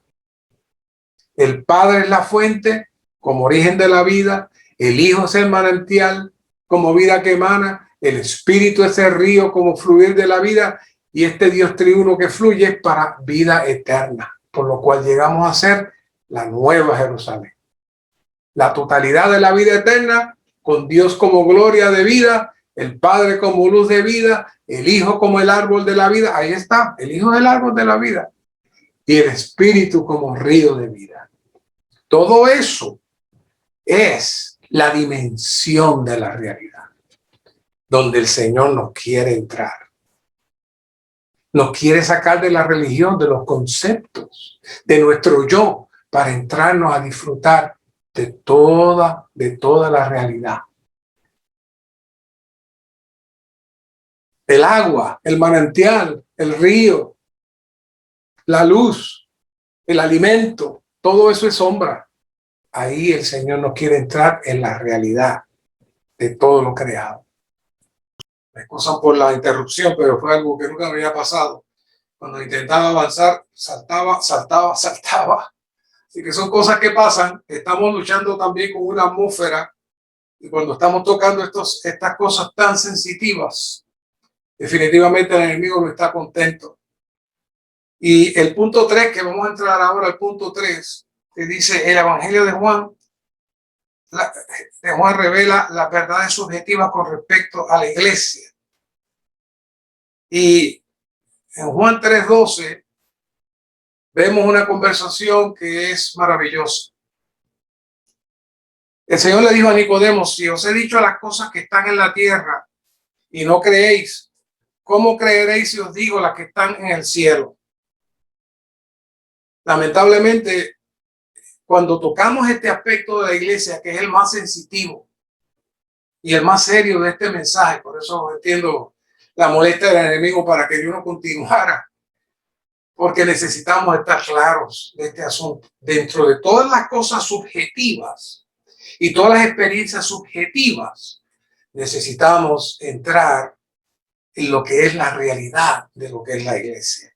El Padre es la fuente como origen de la vida, el Hijo es el manantial como vida que emana, el Espíritu es el río como fluir de la vida, y este Dios triuno que fluye para vida eterna, por lo cual llegamos a ser la nueva Jerusalén. La totalidad de la vida eterna, con Dios como gloria de vida, el Padre como luz de vida, el Hijo como el árbol de la vida. Ahí está, el Hijo es el árbol de la vida. Y el Espíritu como río de vida. Todo eso es la dimensión de la realidad, donde el Señor nos quiere entrar. Nos quiere sacar de la religión, de los conceptos, de nuestro yo, para entrarnos a disfrutar de toda la realidad. El agua, el manantial, el río, la luz, el alimento, todo eso es sombra. Ahí el Señor nos quiere entrar en la realidad de todo lo creado. Me excusan por la interrupción, pero fue algo que nunca me había pasado. Cuando intentaba avanzar, saltaba. Así que son cosas que pasan. Estamos luchando también con una atmósfera, y cuando estamos tocando estas cosas tan sensitivas, definitivamente el enemigo no está contento. Y el punto 3, que vamos a entrar ahora al punto 3, que dice el Evangelio de Juan. Juan revela las verdades subjetivas con respecto a la iglesia. Y en Juan 3:12 vemos una conversación que es maravillosa. El Señor le dijo a Nicodemo, si os he dicho las cosas que están en la tierra y no creéis, ¿cómo creeréis si os digo las que están en el cielo? Lamentablemente, cuando tocamos este aspecto de la iglesia, que es el más sensitivo y el más serio de este mensaje, por eso entiendo la molestia del enemigo para que yo no continuara, porque necesitamos estar claros de este asunto. Dentro de todas las cosas subjetivas y todas las experiencias subjetivas, necesitamos entrar en lo que es la realidad de lo que es la iglesia.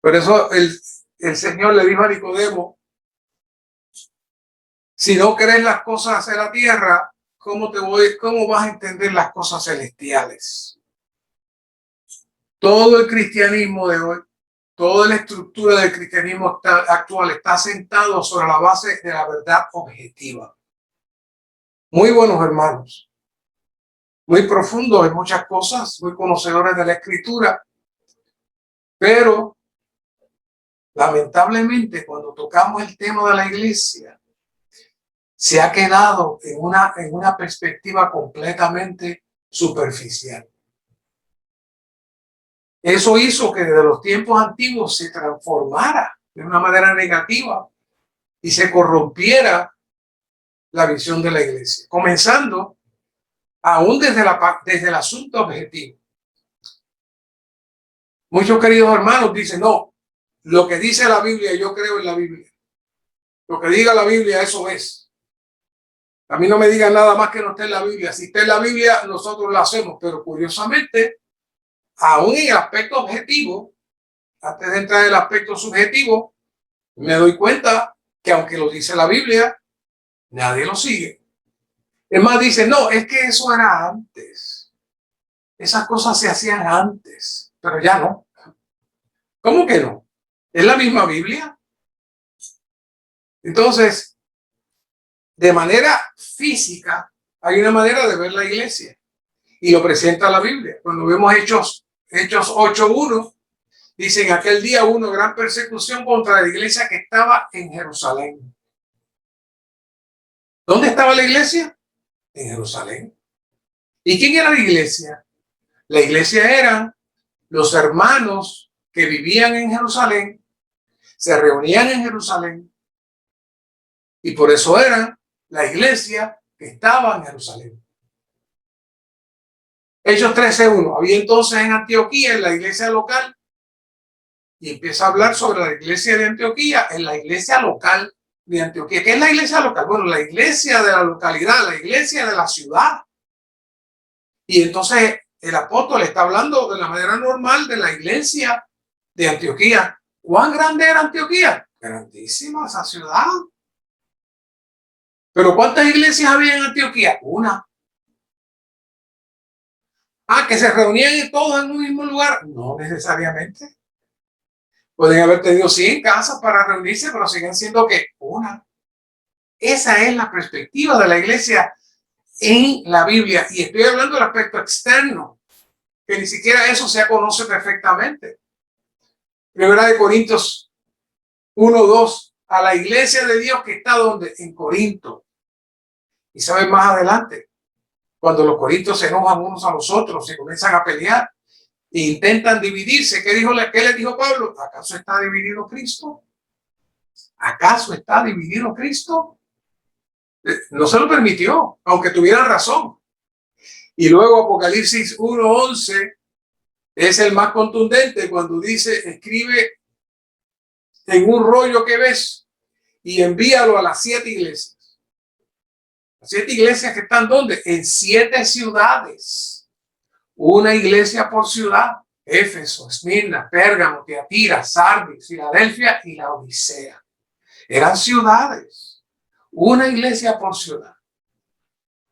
Por eso el Señor le dijo a Nicodemo, si no crees las cosas de la tierra, ¿cómo vas a entender las cosas celestiales? Todo el cristianismo de hoy, toda la estructura del cristianismo actual está sentado sobre la base de la verdad objetiva. Muy buenos hermanos, muy profundos en muchas cosas, muy conocedores de la escritura, pero lamentablemente cuando tocamos el tema de la iglesia, se ha quedado en una perspectiva completamente superficial. Eso hizo que desde los tiempos antiguos se transformara de una manera negativa y se corrompiera la visión de la iglesia, comenzando aún desde el asunto objetivo. Muchos queridos hermanos dicen, no, lo que dice la Biblia, yo creo en la Biblia. Lo que diga la Biblia, eso es. A mí no me digan nada más que no esté en la Biblia. Si está en la Biblia, nosotros lo hacemos. Pero curiosamente, aún en el aspecto objetivo, antes de entrar en el aspecto subjetivo, me doy cuenta que aunque lo dice la Biblia, nadie lo sigue. Es más, dice, no, es que eso era antes. Esas cosas se hacían antes, pero ya no. ¿Cómo que no? ¿Es la misma Biblia? Entonces, de manera física, hay una manera de ver la iglesia. Y lo presenta la Biblia. Cuando vemos Hechos 8:1, dice, en aquel día hubo una gran persecución contra la iglesia que estaba en Jerusalén. ¿Dónde estaba la iglesia? En Jerusalén. ¿Y quién era la iglesia? La iglesia eran los hermanos que vivían en Jerusalén, se reunían en Jerusalén, y por eso era la iglesia que estaba en Jerusalén. Hechos 13:1. Había entonces en Antioquía, en la iglesia local, y empieza a hablar sobre la iglesia de Antioquía, en la iglesia local de Antioquía. ¿Qué es la iglesia local? Bueno, la iglesia de la localidad, la iglesia de la ciudad. Y entonces el apóstol está hablando de la manera normal de la iglesia de Antioquía. ¿Cuán grande era Antioquía? Grandísima esa ciudad. ¿Pero cuántas iglesias había en Antioquía? Una. ¿Que se reunían todos en un mismo lugar? No necesariamente. Pueden haber tenido 100 casas para reunirse, pero siguen siendo que una. Esa es la perspectiva de la iglesia en la Biblia. Y estoy hablando del aspecto externo, que ni siquiera eso se conoce perfectamente. Primera de Corintios 1:2. A la iglesia de Dios que está donde? En Corinto. Y saben más adelante, cuando los corintios se enojan unos a los otros, se comienzan a pelear e intentan dividirse. ¿Qué le dijo Pablo? ¿Acaso está dividido Cristo? ¿Acaso está dividido Cristo? No se lo permitió, aunque tuvieran razón. Y luego Apocalipsis 1:11 es el más contundente cuando dice, escribe en un rollo que ves y envíalo a las 7 iglesias. Las 7 iglesias que están ¿dónde? En 7 ciudades. Una iglesia por ciudad. Éfeso, Esmirna, Pérgamo, Tiatira, Sardis, Filadelfia y la Odisea. Eran ciudades. Una iglesia por ciudad.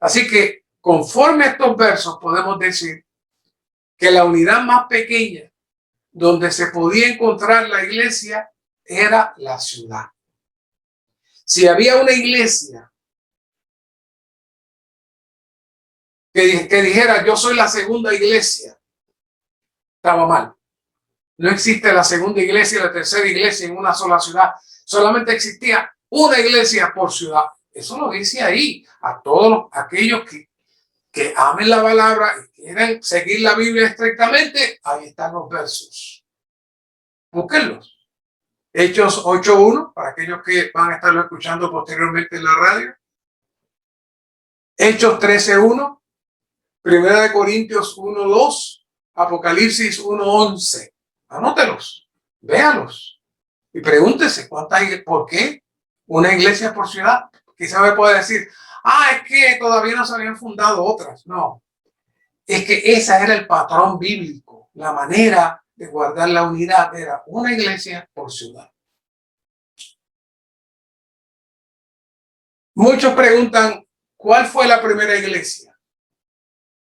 Así que conforme a estos versos podemos decir que la unidad más pequeña donde se podía encontrar la iglesia era la ciudad. Si había una iglesia que dijera yo soy la segunda iglesia, estaba mal. No existe la segunda iglesia y la tercera iglesia en una sola ciudad. Solamente existía una iglesia por ciudad. Eso lo dice ahí a todos aquellos que amen la palabra y quieren seguir la Biblia estrictamente. Ahí están los versos. Búsquenlos. Hechos 8:1 para aquellos que van a estarlo escuchando posteriormente en la radio. Hechos 13:1. Primera de Corintios 1:2. Apocalipsis 1:11. Anótelos, véalos y pregúntese por qué una iglesia por ciudad. Quizá me pueda decir, es que todavía no se habían fundado otras. No, es que ese era el patrón bíblico. La manera de guardar la unidad era una iglesia por ciudad. Muchos preguntan, ¿cuál fue la primera iglesia?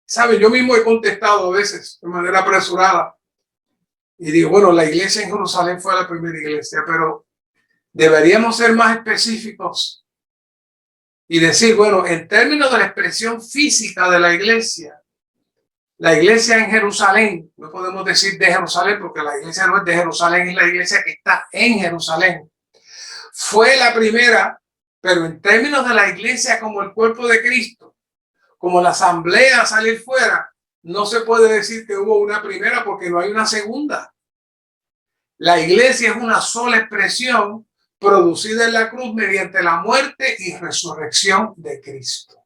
¿Saben? Yo mismo he contestado a veces de manera apresurada y digo, bueno, la iglesia en Jerusalén fue la primera iglesia, pero deberíamos ser más específicos y decir, bueno, en términos de la expresión física de la iglesia en Jerusalén, no podemos decir de Jerusalén porque la iglesia no es de Jerusalén, es la iglesia que está en Jerusalén. Fue la primera, pero en términos de la iglesia como el cuerpo de Cristo, como la asamblea a salir fuera, no se puede decir que hubo una primera porque no hay una segunda. La iglesia es una sola expresión producida en la cruz mediante la muerte y resurrección de Cristo.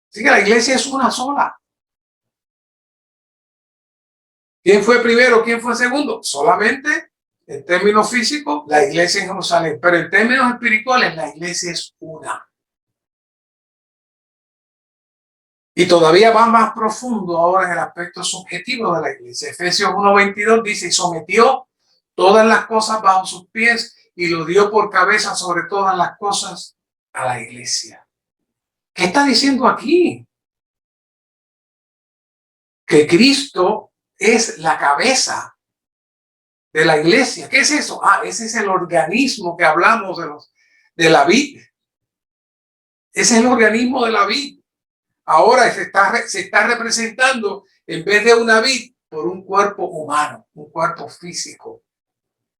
Así que la iglesia es una sola. ¿Quién fue primero? ¿Quién fue segundo? Solamente en términos físicos, la iglesia en Jerusalén. Pero en términos espirituales, la iglesia es una. Y todavía va más profundo ahora en el aspecto subjetivo de la iglesia. Efesios 1:22 dice, y sometió todas las cosas bajo sus pies y lo dio por cabeza sobre todas las cosas a la iglesia. ¿Qué está diciendo aquí? Que Cristo es la cabeza de la iglesia. ¿Qué es eso? Ese es el organismo que hablamos de la vid. Ese es el organismo de la vid. Ahora se está representando en vez de una vid por un cuerpo humano, un cuerpo físico,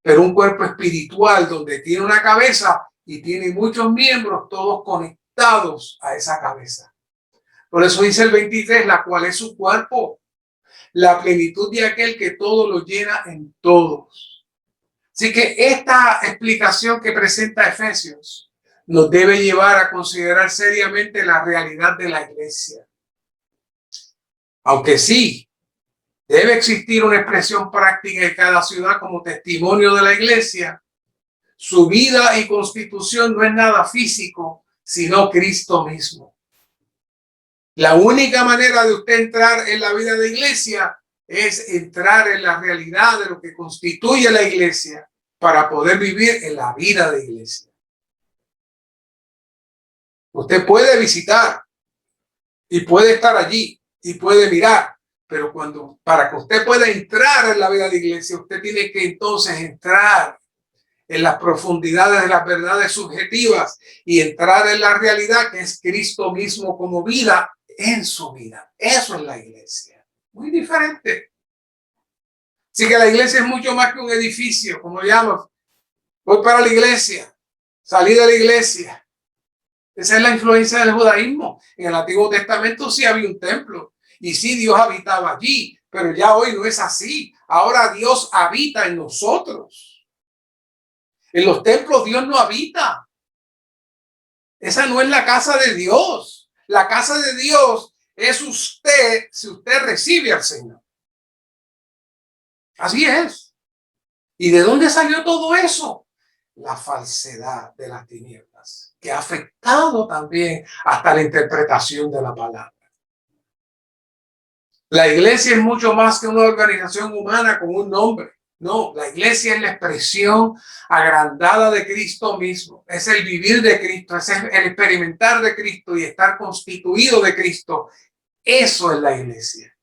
pero un cuerpo espiritual donde tiene una cabeza y tiene muchos miembros, todos conectados a esa cabeza. Por eso dice el 23, la cual es su cuerpo, la plenitud de aquel que todo lo llena en todos. Así que esta explicación que presenta Efesios nos debe llevar a considerar seriamente la realidad de la iglesia. Aunque sí, debe existir una expresión práctica en cada ciudad como testimonio de la iglesia, su vida y constitución no es nada físico, sino Cristo mismo. La única manera de usted entrar en la vida de iglesia es entrar en la realidad de lo que constituye la iglesia para poder vivir en la vida de iglesia. Usted puede visitar y puede estar allí y puede mirar, pero para que usted pueda entrar en la vida de iglesia, usted tiene que entonces entrar en las profundidades de las verdades subjetivas y entrar en la realidad que es Cristo mismo como vida en su vida. Eso es la iglesia. Muy diferente. Así que la iglesia es mucho más que un edificio, como llaman. Voy para la iglesia, salí de la iglesia. Esa es la influencia del judaísmo. En el Antiguo Testamento sí había un templo y sí Dios habitaba allí, pero ya hoy no es así. Ahora Dios habita en nosotros. En los templos Dios no habita. Esa no es la casa de Dios. La casa de Dios es usted si usted recibe al Señor. Así es. ¿Y de dónde salió todo eso? La falsedad de las tinieblas, que ha afectado también hasta la interpretación de la palabra. La iglesia es mucho más que una organización humana con un nombre. No, la iglesia es la expresión agrandada de Cristo mismo. Es el vivir de Cristo, es el experimentar de Cristo y estar constituido de Cristo. Eso es la iglesia.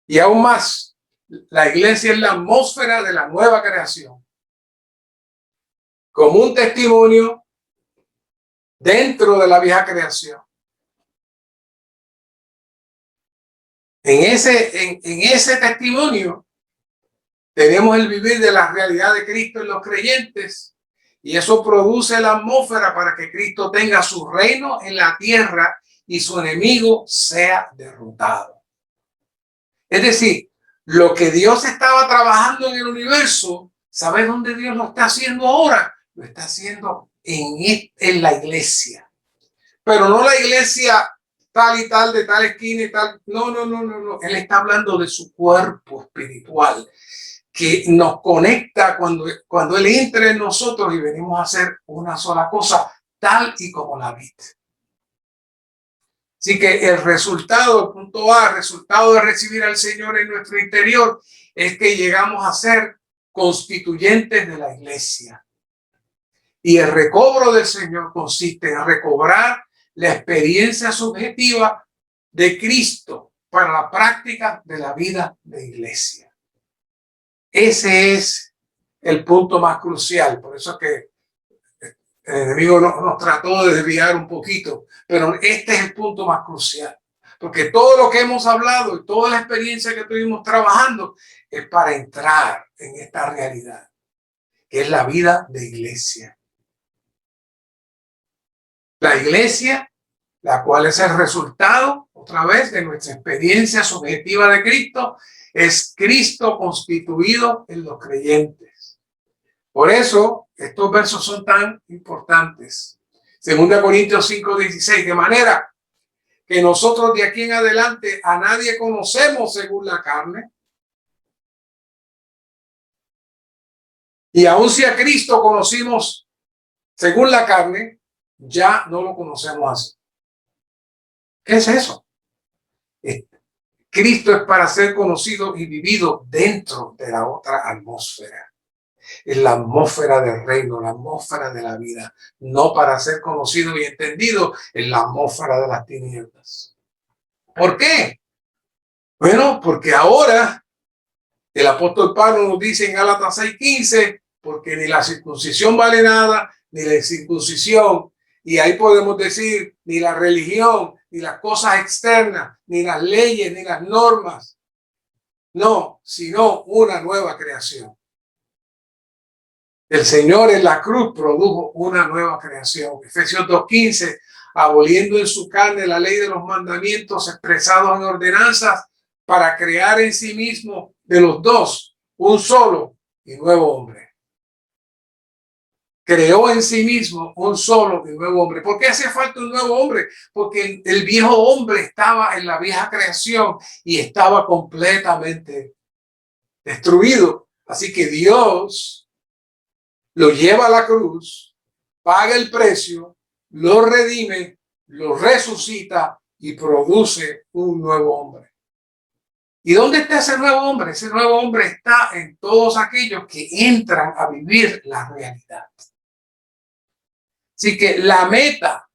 Y aún más, la iglesia es la atmósfera de la nueva creación. Como un testimonio dentro de la vieja creación. En ese testimonio tenemos el vivir de la realidad de Cristo en los creyentes y eso produce la atmósfera para que Cristo tenga su reino en la tierra y su enemigo sea derrotado. Es decir, lo que Dios estaba trabajando en el universo, ¿sabes dónde Dios lo está haciendo ahora? Lo está haciendo en la iglesia. Pero no la iglesia tal y tal, de tal esquina y tal. No. Él está hablando de su cuerpo espiritual que nos conecta cuando Él entra en nosotros y venimos a hacer una sola cosa, tal y como la vid. Así que el resultado, punto A, el resultado de recibir al Señor en nuestro interior es que llegamos a ser constituyentes de la iglesia. Y el recobro del Señor consiste en recobrar la experiencia subjetiva de Cristo para la práctica de la vida de iglesia. Ese es el punto más crucial. Por eso es que el enemigo nos trató de desviar un poquito, pero este es el punto más crucial. Porque todo lo que hemos hablado y toda la experiencia que estuvimos trabajando es para entrar en esta realidad, que es la vida de iglesia. La iglesia, la cual es el resultado, otra vez, de nuestra experiencia subjetiva de Cristo, es Cristo constituido en los creyentes. Por eso, estos versos son tan importantes. 2 Corintios 5:16, de manera que nosotros de aquí en adelante a nadie conocemos según la carne. Y aun si a Cristo conocimos según la carne, ya no lo conocemos así. ¿Qué es eso? Cristo es para ser conocido y vivido dentro de la otra atmósfera. Es la atmósfera del reino, la atmósfera de la vida, no para ser conocido y entendido en la atmósfera de las tinieblas. ¿Por qué? Bueno, porque ahora el apóstol Pablo nos dice en Gálatas 6:15, porque ni la circuncisión vale nada, ni la incircuncisión, y ahí podemos decir, ni la religión, ni las cosas externas, ni las leyes, ni las normas, no, sino una nueva creación. El Señor en la cruz produjo una nueva creación. Efesios 2:15, aboliendo en su carne la ley de los mandamientos expresados en ordenanzas para crear en sí mismo de los dos un solo y nuevo hombre. Creó en sí mismo un solo y nuevo hombre. ¿Por qué hace falta un nuevo hombre? Porque el viejo hombre estaba en la vieja creación y estaba completamente destruido. Así que Dios lo lleva a la cruz, paga el precio, lo redime, lo resucita y produce un nuevo hombre. ¿Y dónde está ese nuevo hombre? Ese nuevo hombre está en todos aquellos que entran a vivir la realidad. Así que la meta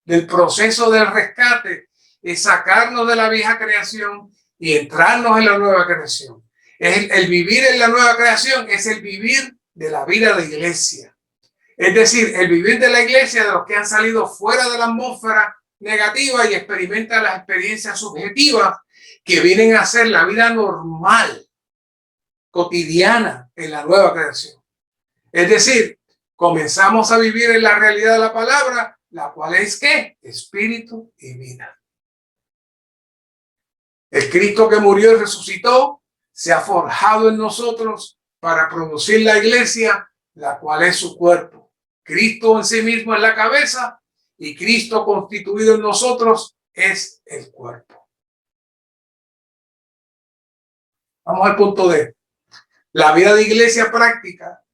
del proceso del rescate es sacarnos de la vieja creación y entrarnos en la nueva creación. El vivir en la nueva creación es el vivir de la vida de iglesia. Es decir, el vivir de la iglesia de los que han salido fuera de la atmósfera negativa y experimentan las experiencias subjetivas que vienen a ser la vida normal, cotidiana en la nueva creación. Es decir, comenzamos a vivir en la realidad de la palabra, la cual es ¿qué? Espíritu y vida. El Cristo que murió y resucitó se ha forjado en nosotros para producir la iglesia, la cual es su cuerpo. Cristo en sí mismo es la cabeza y Cristo constituido en nosotros es el cuerpo. Vamos al punto D. La vida de iglesia práctica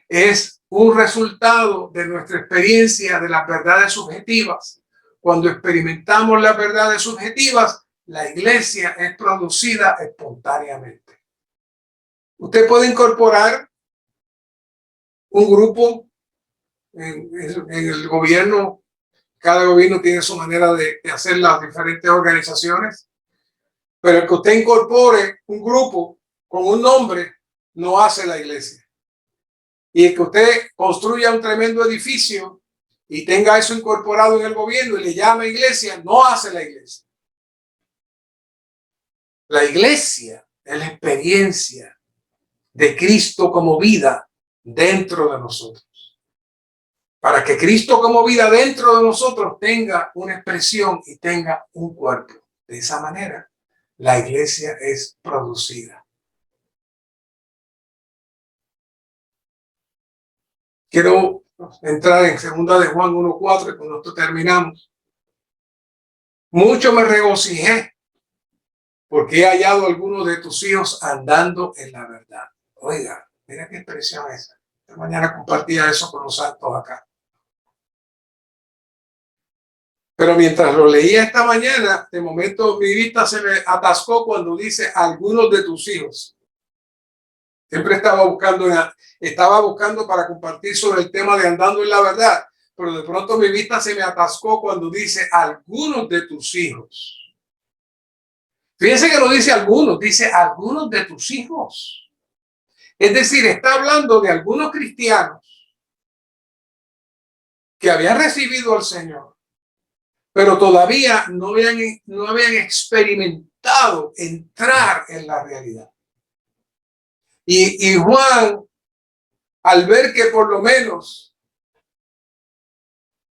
es un resultado de nuestra experiencia de las verdades subjetivas. Cuando experimentamos las verdades subjetivas, la iglesia es producida espontáneamente. Usted puede incorporar un grupo en el gobierno. Cada gobierno tiene su manera de hacer las diferentes organizaciones, pero el que usted incorpore un grupo con un nombre no hace la iglesia. Y el que usted construya un tremendo edificio y tenga eso incorporado en el gobierno y le llame iglesia, no hace la iglesia. La iglesia es la experiencia de Cristo como vida dentro de nosotros. Para que Cristo como vida dentro de nosotros tenga una expresión y tenga un cuerpo. De esa manera, la iglesia es producida. Quiero entrar en 2 de Juan 1:4 y con esto terminamos. Mucho me regocijé porque he hallado a algunos de tus hijos andando en la verdad. Oiga, mira qué expresión esa. Esta mañana compartía eso con los santos acá. Pero mientras lo leía esta mañana, de momento mi vista se me atascó cuando dice algunos de tus hijos. Siempre estaba buscando para compartir sobre el tema de andando en la verdad, pero de pronto mi vista se me atascó cuando dice algunos de tus hijos. Fíjense que no dice algunos, dice algunos de tus hijos. Es decir, está hablando de algunos cristianos que habían recibido al Señor, pero todavía no habían experimentado entrar en la realidad. Y Juan, al ver que por lo menos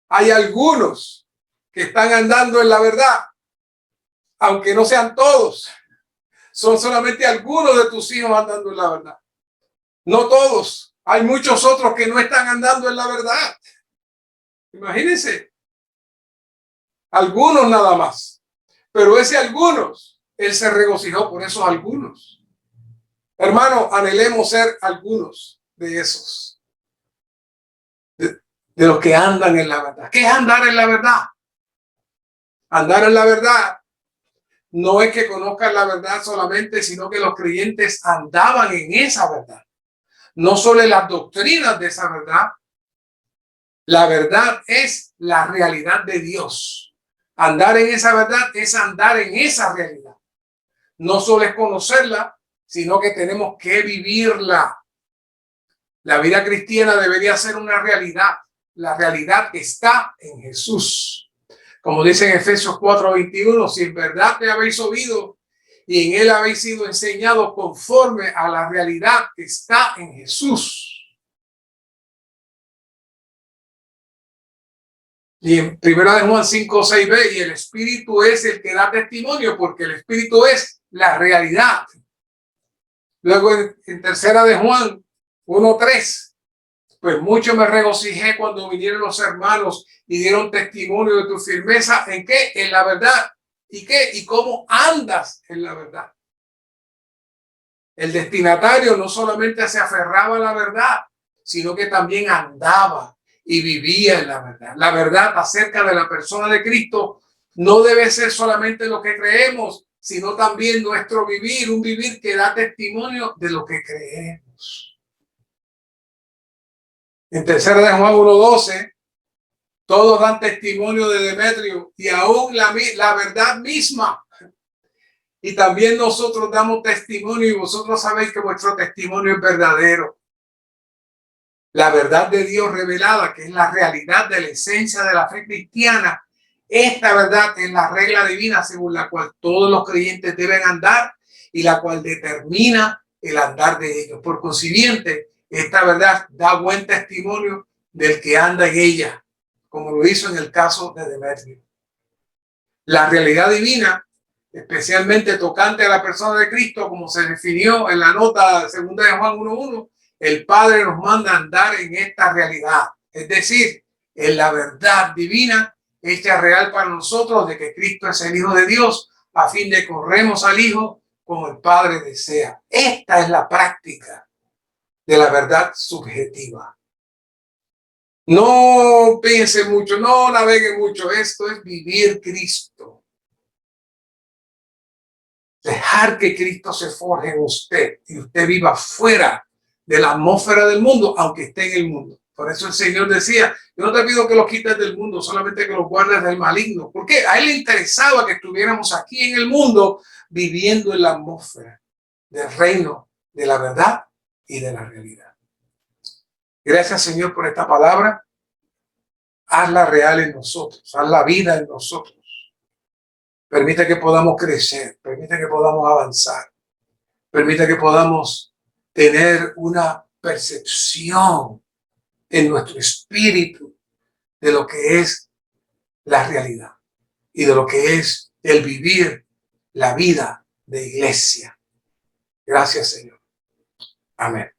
hay algunos que están andando en la verdad, aunque no sean todos, son solamente algunos de tus hijos andando en la verdad. No todos, hay muchos otros que no están andando en la verdad. Imagínense, algunos nada más. Pero ese algunos, él se regocijó por esos algunos. Hermano, anhelemos ser algunos de esos. De los que andan en la verdad. ¿Qué es andar en la verdad? Andar en la verdad no es que conozcan la verdad solamente, sino que los creyentes andaban en esa verdad. No solo en las doctrinas de esa verdad. La verdad es la realidad de Dios. Andar en esa verdad es andar en esa realidad. No solo es conocerla, sino que tenemos que vivirla. La vida cristiana debería ser una realidad. La realidad está en Jesús. Como dice en Efesios 4:21, si en verdad te habéis oído y en él habéis sido enseñados conforme a la realidad que está en Jesús. Y en 1 Juan 5:6b, y el Espíritu es el que da testimonio, porque el Espíritu es la realidad. Luego en 3 Juan 1:3, pues mucho me regocijé cuando vinieron los hermanos y dieron testimonio de tu firmeza. ¿En qué? En la verdad. ¿Y qué? ¿Y cómo andas en la verdad? El destinatario no solamente se aferraba a la verdad, sino que también andaba y vivía en la verdad. La verdad acerca de la persona de Cristo no debe ser solamente lo que creemos, sino también nuestro vivir, un vivir que da testimonio de lo que creemos. En 3 Juan 1:12, todos dan testimonio de Demetrio y aún la verdad misma. Y también nosotros damos testimonio y vosotros sabéis que vuestro testimonio es verdadero. La verdad de Dios revelada, que es la realidad de la esencia de la fe cristiana. Esta verdad es la regla divina según la cual todos los creyentes deben andar y la cual determina el andar de ellos. Por consiguiente, esta verdad da buen testimonio del que anda en ella, como lo hizo en el caso de Demetrio. La realidad divina, especialmente tocante a la persona de Cristo, como se definió en la nota 2 de Juan 1:1, el Padre nos manda a andar en esta realidad, es decir, en la verdad divina hecha real para nosotros de que Cristo es el Hijo de Dios, a fin de que honremos al Hijo como el Padre desea. Esta es la práctica de la verdad subjetiva. No piense mucho, no navegue mucho. Esto es vivir Cristo. Dejar que Cristo se forje en usted y usted viva fuera de la atmósfera del mundo, aunque esté en el mundo. Por eso el Señor decía, yo no te pido que los quites del mundo, solamente que los guardes del maligno. Porque a Él le interesaba que estuviéramos aquí en el mundo viviendo en la atmósfera del reino de la verdad y de la realidad. Gracias, Señor, por esta palabra. Hazla real en nosotros, haz la vida en nosotros. Permite que podamos crecer, permite que podamos avanzar, permite que podamos tener una percepción en nuestro espíritu de lo que es la realidad y de lo que es el vivir la vida de iglesia. Gracias, Señor. Amén.